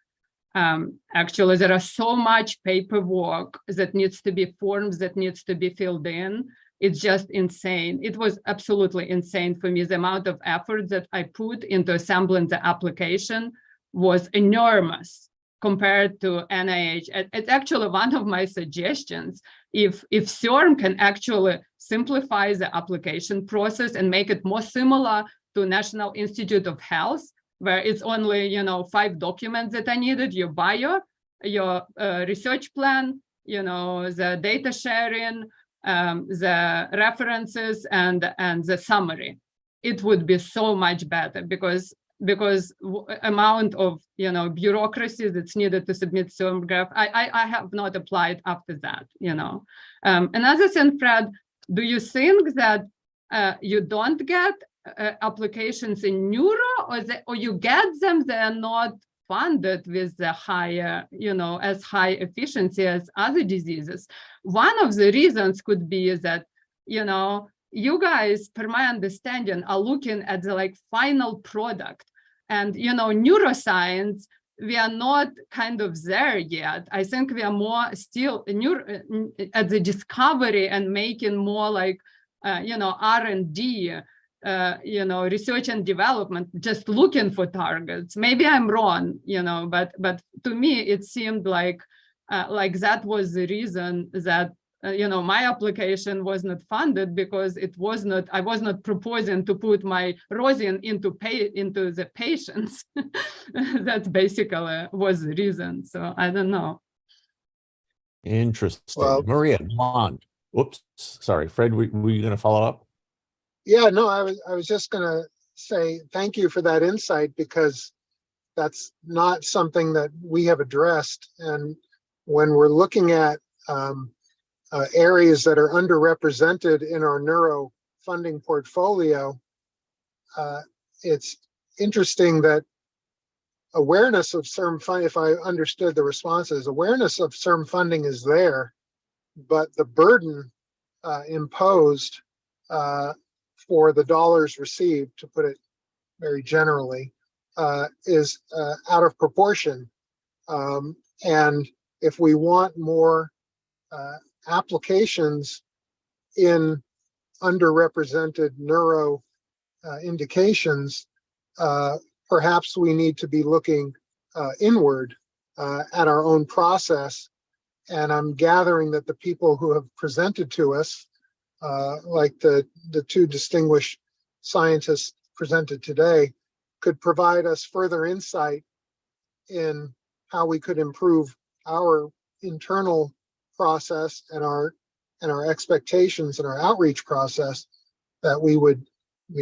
Actually, there are so much paperwork that needs to be forms that needs to be filled in. It's just insane. It was absolutely insane for me. The amount of effort that I put into assembling the application was enormous compared to NIH. It's actually one of my suggestions. If CIRM can actually simplify the application process and make it more similar to National Institute of Health, where it's only, 5 documents that I needed: your bio, your research plan, the data sharing, the references, and the summary. It would be so much better because amount of, bureaucracy that's needed to submit CIRM graph. I have not applied after that, Another thing, Fred, do you think that you don't get applications in neuro, or you get them, they're not funded with the higher, as high efficiency as other diseases? One of the reasons could be that, you guys, per my understanding, are looking at the final product, and, neuroscience, we are not kind of there yet. I think we are more still at the discovery and making more R&D, research and development, just looking for targets. Maybe I'm wrong, but to me, it seemed like that was the reason that, my application was not funded, because I was not proposing to put my rosin into the patients. That basically was the reason. So I don't know. Interesting. Well, Maria, come on. Whoops, sorry, Fred, were you going to follow up? Yeah, no, I was just going to say thank you for that insight, because that's not something that we have addressed. And when we're looking at areas that are underrepresented in our neuro funding portfolio, it's interesting that awareness of CIRM funding, if I understood the responses, awareness of CIRM funding is there, but the burden imposed for the dollars received, to put it very generally, is out of proportion. And if we want more applications in underrepresented neuro indications, perhaps we need to be looking inward at our own process. And I'm gathering that the people who have presented to us, like the 2 distinguished scientists presented today, could provide us further insight in how we could improve our internal process and our expectations and our outreach process, that we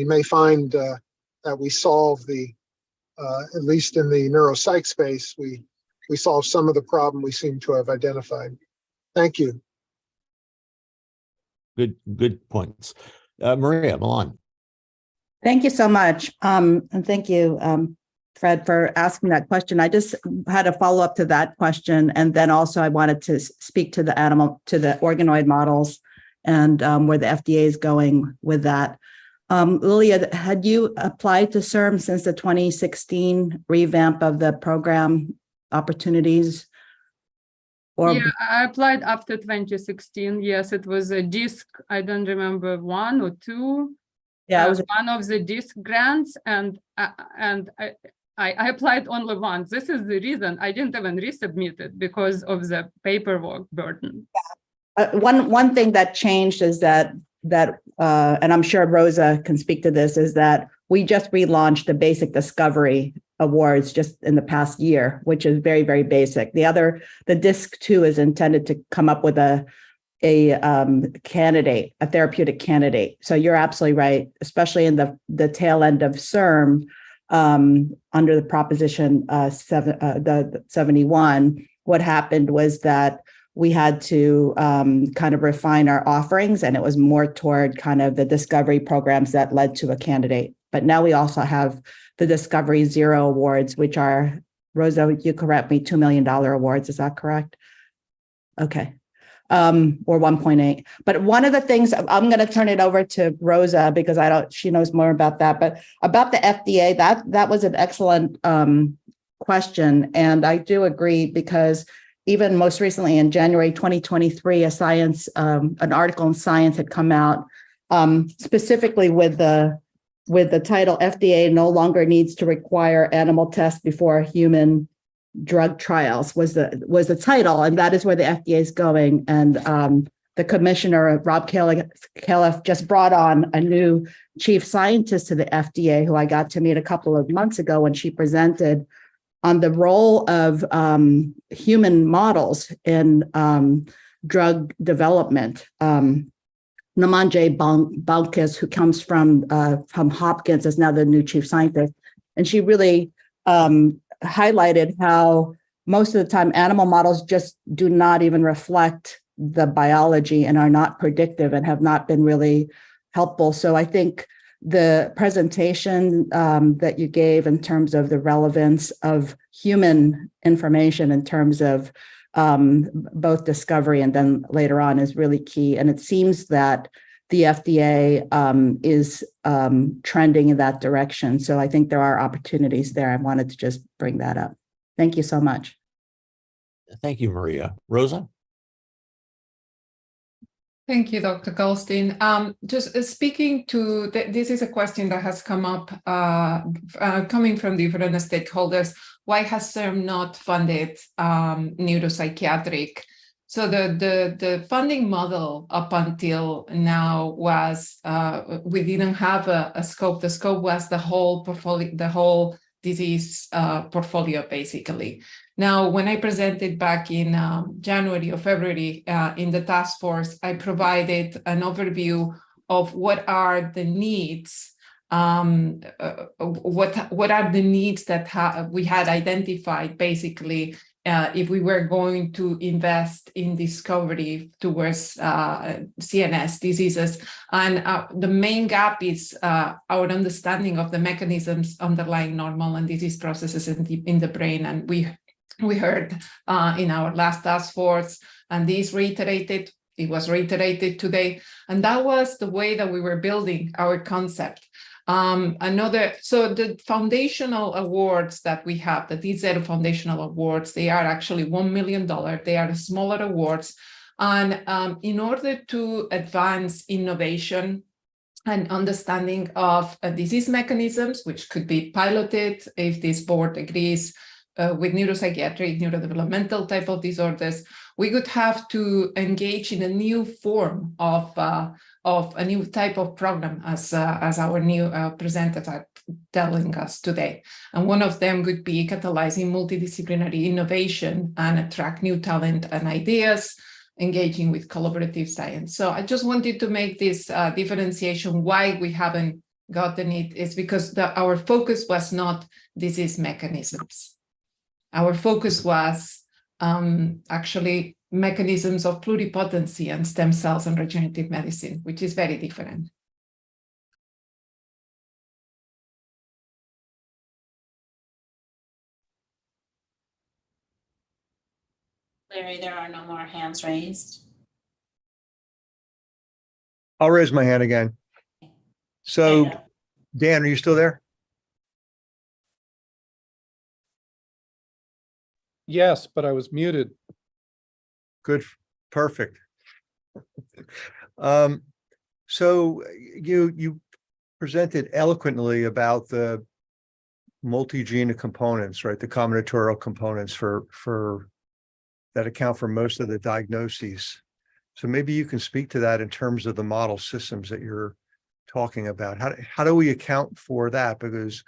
may find that we solve at least in the neuropsych space, we solve some of the problem we seem to have identified. Thank you. Good points. Maria, Milan. Thank you so much. And thank you, Fred, for asking that question. I just had a follow up to that question. And then also I wanted to speak to the organoid models and where the FDA is going with that. Lilia, had you applied to CIRM since the 2016 revamp of the program opportunities? Or Yeah, I applied after 2016. Yes, it was a DISC. I don't remember, 1 or 2. yeah, it was one of the DISC grants, and I applied only once. This is the reason I didn't even resubmit it, because of the paperwork burden. one thing that changed is that and I'm sure Rosa can speak to this, is that we just relaunched the Basic Discovery Awards just in the past year, which is very, very basic. The DISC 2 is intended to come up with a candidate, a therapeutic candidate. So you're absolutely right, especially in the tail end of CIRM, under the Proposition 71. What happened was that we had to kind of refine our offerings, and it was more toward kind of the discovery programs that led to a candidate. But now we also have the Discovery Zero Awards, which are, Rosa, you correct me, $2 million awards. Is that correct? Okay. Or 1.8. But one of the things, I'm going to turn it over to Rosa because she knows more about that. But about the FDA, that was an excellent question. And I do agree, because even most recently in January 2023, an article in Science had come out specifically with the title, FDA no longer needs to require animal tests before human drug trials was the title, and that is where the FDA is going. And the commissioner, Rob Califf, just brought on a new chief scientist to the FDA, who I got to meet a couple of months ago when she presented on the role of human models in drug development. Namanje Balkis, who comes from Hopkins, is now the new chief scientist, and she really highlighted how most of the time animal models just do not even reflect the biology and are not predictive and have not been really helpful. So I think the presentation that you gave in terms of the relevance of human information in terms of both discovery and then later on is really key. And it seems that the FDA is trending in that direction. So I think there are opportunities there. I wanted to just bring that up. Thank you so much. Thank you, Maria. Rosa? Thank you, Dr. Goldstein. Just speaking to, this is a question that has come up coming from different stakeholders. Why has CIRM not funded neuropsychiatric? So the funding model up until now was, we didn't have a scope. The scope was the whole portfolio, the whole disease portfolio, basically. Now, when I presented back in January or February in the task force, I provided an overview of what are the needs, what are the needs that we had identified, basically, if we were going to invest in discovery towards CNS diseases. And the main gap is our understanding of the mechanisms underlying normal and disease processes in the brain. And we heard in our last task force, and this reiterated, it was reiterated today, and that was the way that we were building our concept. So the foundational awards that we have, the D0 foundational awards, they are actually $1 million. They are smaller awards. And in order to advance innovation and understanding of disease mechanisms, which could be piloted if this board agrees, with neuropsychiatric, neurodevelopmental type of disorders, we would have to engage in a new form of a new type of program, as our new presenters are telling us today. And one of them would be catalyzing multidisciplinary innovation and attract new talent and ideas, engaging with collaborative science. So I just wanted to make this differentiation. Why we haven't gotten it is because our focus was not disease mechanisms. Our focus was actually mechanisms of pluripotency and stem cells and regenerative medicine, which is very different. Larry, there are no more hands raised. I'll raise my hand again. There you So go. Dan, are you still there? Yes, but I was muted. Good, perfect. So you presented eloquently about the multi-gene components, right? The combinatorial components for that account for most of the diagnoses. So maybe you can speak to that in terms of the model systems that you're talking about. How do we account for that? Because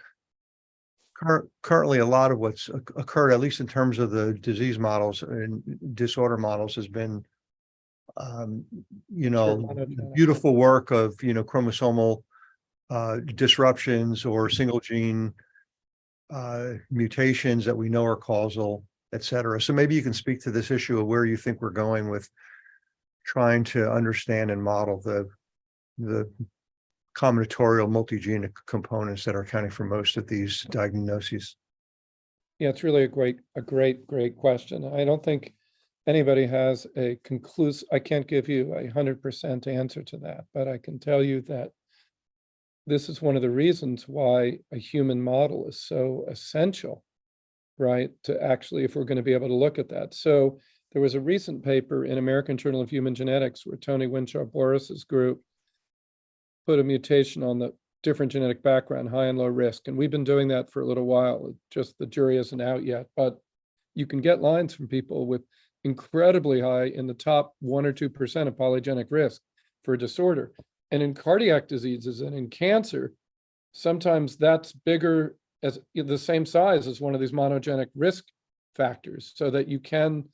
currently a lot of what's occurred, at least in terms of the disease models and disorder models, has been beautiful work of chromosomal disruptions or single gene mutations that we know are causal, et cetera. So maybe you can speak to this issue of where you think we're going with trying to understand and model the combinatorial multi-gene components that are accounting for most of these diagnoses. Yeah, it's really a great question. I don't think anybody has a conclusive, I can't give you 100% answer to that, but I can tell you that this is one of the reasons why a human model is so essential, right? To actually, if we're going to be able to look at that. So there was a recent paper in American Journal of Human Genetics where Tony Winshaw-Boris's group put a mutation on the different genetic background, high and low risk. And we've been doing that for a little while. Just the jury isn't out yet, but you can get lines from people with incredibly high in the top 1 or 2% of polygenic risk for a disorder. And in cardiac diseases and in cancer, sometimes that's bigger, as the same size as one of these monogenic risk factors, so that you can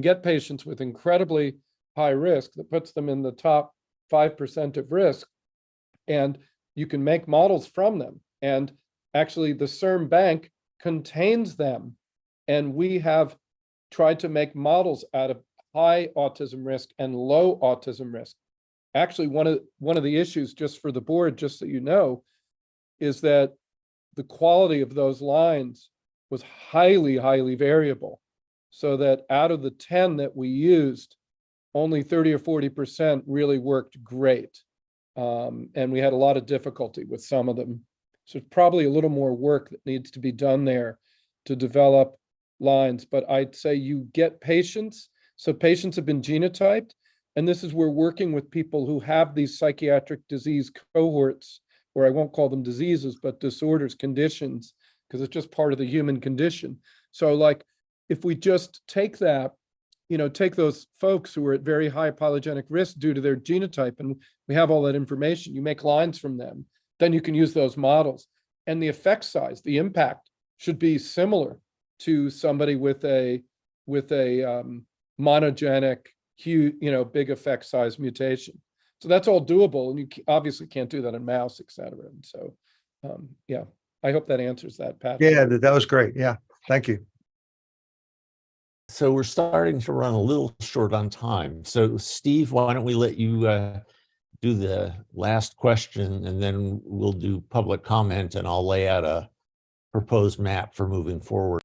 get patients with incredibly high risk that puts them in the top 5% of risk, and you can make models from them. And actually the CERM bank contains them. And we have tried to make models out of high autism risk and low autism risk. Actually, one of the issues, just for the board, just so you know, is that the quality of those lines was highly variable. So that out of the 10 that we used, only 30 or 40% really worked great. And we had a lot of difficulty with some of them. So it's probably a little more work that needs to be done there to develop lines. But I'd say you get patients. So patients have been genotyped. And this is where working with people who have these psychiatric disease cohorts, or I won't call them diseases, but disorders, conditions, because it's just part of the human condition. So like, if we just take that, take those folks who are at very high polygenic risk due to their genotype, and we have all that information, you make lines from them, then you can use those models. And the effect size, the impact should be similar to somebody with a monogenic, huge, big effect size mutation. So that's all doable, and you obviously can't do that in mouse, et cetera. And so, yeah, I hope that answers that, Pat. Yeah, that was great. Yeah, thank you. So we're starting to run a little short on time. So Steve, why don't we let you do the last question, and then we'll do public comment, and I'll lay out a proposed map for moving forward.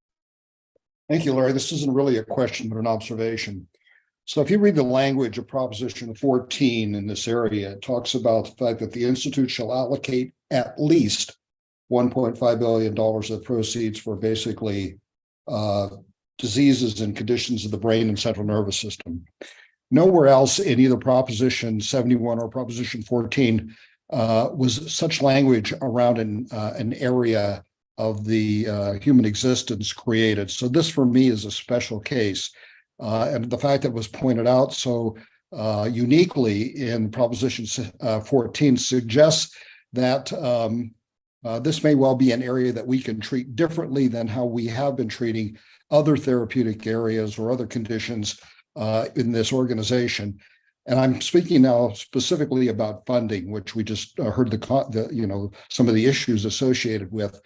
Thank you, Larry. This isn't really a question, but an observation. So if you read the language of Proposition 14 in this area, it talks about the fact that the Institute shall allocate at least $1.5 billion of proceeds for basically diseases and conditions of the brain and central nervous system. Nowhere else in either Proposition 71 or Proposition 14 was such language around an area of the human existence created. So this for me is a special case. And the fact that it was pointed out so uniquely in Proposition 14 suggests that this may well be an area that we can treat differently than how we have been treating other therapeutic areas or other conditions in this organization. And I'm speaking now specifically about funding, which we just heard some of the issues associated with.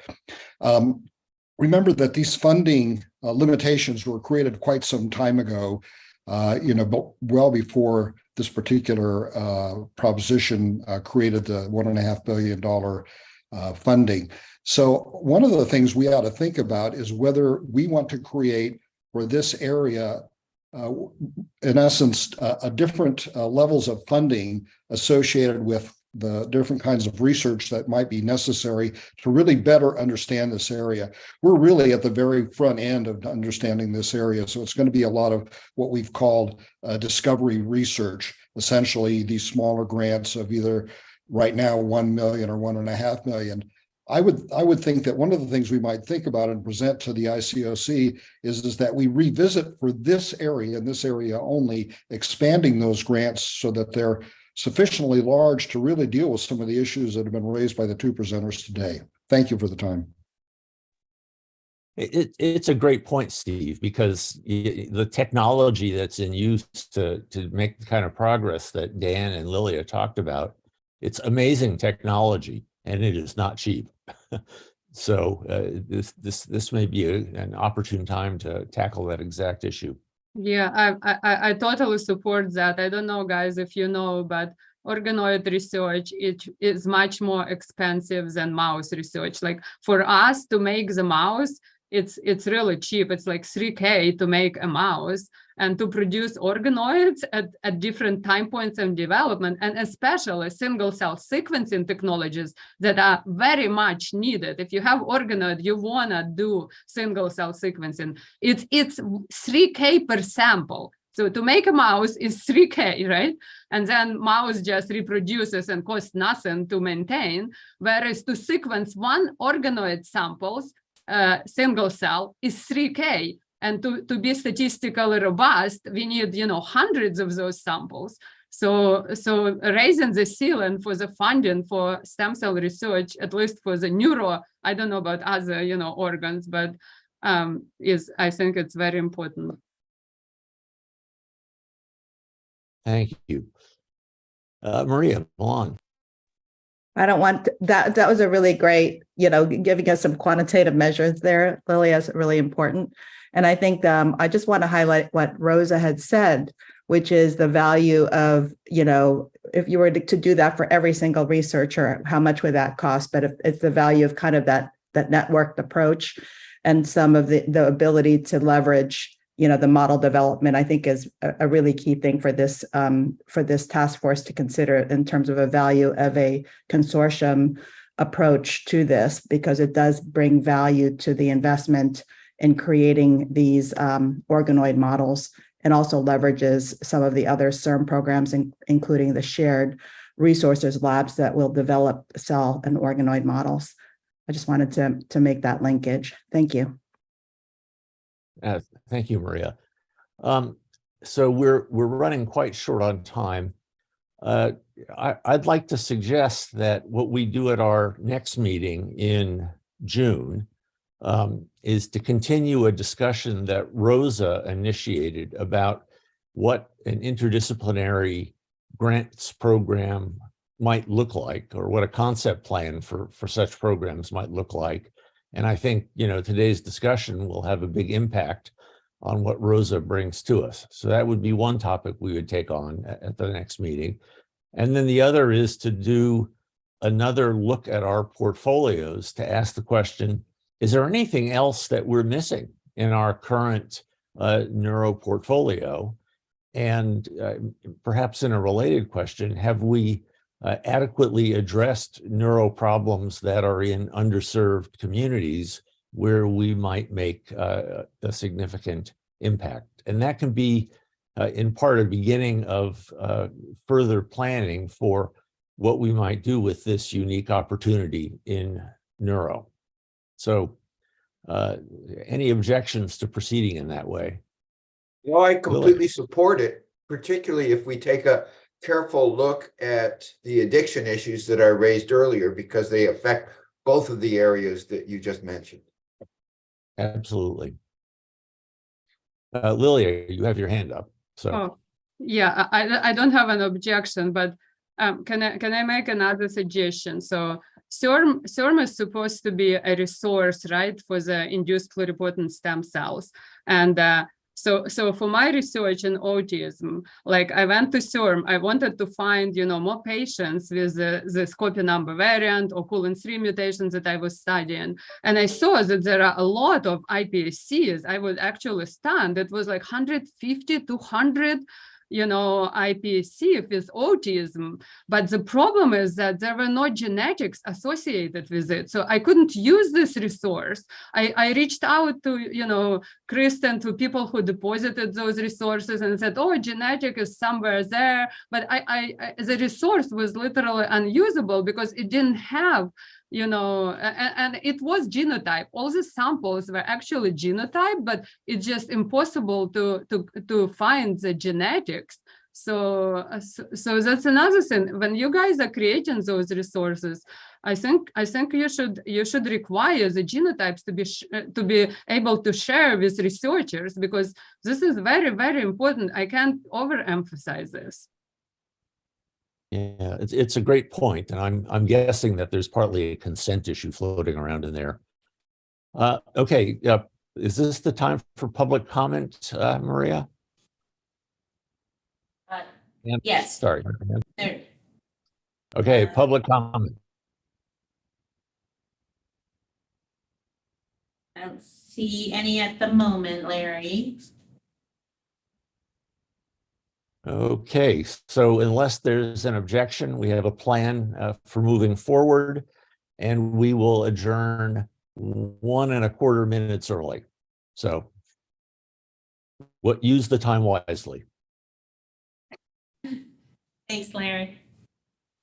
Remember that these funding limitations were created quite some time ago, but well before this particular proposition created the $1.5 billion funding. So one of the things we ought to think about is whether we want to create for this area in essence, different levels of funding associated with the different kinds of research that might be necessary to really better understand this area. We're really at the very front end of understanding this area. So it's going to be a lot of what we've called discovery research, essentially these smaller grants of either right now 1 million or 1.5 million. I would think that one of the things we might think about and present to the ICOC is that we revisit for this area and this area only, expanding those grants so that they're sufficiently large to really deal with some of the issues that have been raised by the two presenters today. Thank you for the time. It's a great point, Steve, because the technology that's in use to make the kind of progress that Dan and Lilia talked about, it's amazing technology, and it is not cheap. So this may be an opportune time to tackle that exact issue. Yeah, I totally support that. I don't know, guys, if you know, but organoid research, it is much more expensive than mouse research. Like for us to make the mouse, it's really cheap. It's like $3,000 to make a mouse, and to produce organoids at different time points in development, and especially single cell sequencing technologies that are very much needed. If you have organoid, you want to do single cell sequencing. It's $3,000 per sample. So to make a mouse is $3,000, right? And then mouse just reproduces and costs nothing to maintain. Whereas to sequence one organoid samples, single cell, is $3,000. And to be statistically robust, we need, hundreds of those samples. So raising the ceiling for the funding for stem cell research, at least for the neuro, I don't know about other, organs, but I think it's very important. Thank you. Maria, Milan. I don't want that. That was a really great, giving us some quantitative measures there, Lilia, is really important. And I think I just want to highlight what Rosa had said, which is the value of, if you were to do that for every single researcher, how much would that cost? But if it's the value of kind of that networked approach and some of the ability to leverage, the model development, I think is a really key thing for this task force to consider in terms of a value of a consortium approach to this, because it does bring value to the investment in creating these organoid models, and also leverages some of the other CERM programs, including the shared resources labs that will develop cell and organoid models. I just wanted to make that linkage. Thank you. Thank you, Maria. So we're running quite short on time. I'd like to suggest that what we do at our next meeting in June is to continue a discussion that Rosa initiated about what an interdisciplinary grants program might look like, or what a concept plan for such programs might look like. And I think, today's discussion will have a big impact on what Rosa brings to us. So that would be one topic we would take on at the next meeting. And then the other is to do another look at our portfolios to ask the question, is there anything else that we're missing in our current neuro portfolio? And perhaps in a related question, have we adequately addressed neuro problems that are in underserved communities where we might make a significant impact? And that can be in part a beginning of further planning for what we might do with this unique opportunity in neuro. So any objections to proceeding in that way? No, I completely support it, particularly if we take a careful look at the addiction issues that I raised earlier, because they affect both of the areas that you just mentioned. Absolutely. Lilia, you have your hand up. So. Oh, yeah, I don't have an objection, but can I make another suggestion? So CERM is supposed to be a resource, right, for the induced pluripotent stem cells. And So for my research in autism, like I went to CERM, I wanted to find, more patients with this copy number variant or colon-3 mutations that I was studying. And I saw that there are a lot of iPSCs. I would actually stand, it was like 150 to 100 iPSC with autism. But the problem is that there were no genetics associated with it. So I couldn't use this resource. I reached out to, Kristen, to people who deposited those resources and said, oh, genetic is somewhere there. But the resource was literally unusable because it didn't have and it was genotype. All the samples were actually genotype, but it's just impossible to find the genetics. So that's another thing. When you guys are creating those resources, I think you should require the genotypes to be able to share with researchers, because this is very, very important. I can't overemphasize this. Yeah, it's a great point, and I'm guessing that there's partly a consent issue floating around in there. Okay, is this the time for public comment, Maria? Yes. Sorry. There. Okay, public comment. I don't see any at the moment, Larry. Okay, so unless there's an objection, we have a plan for moving forward, and we will adjourn 1.25 minutes early. So use the time wisely. Thanks, Larry.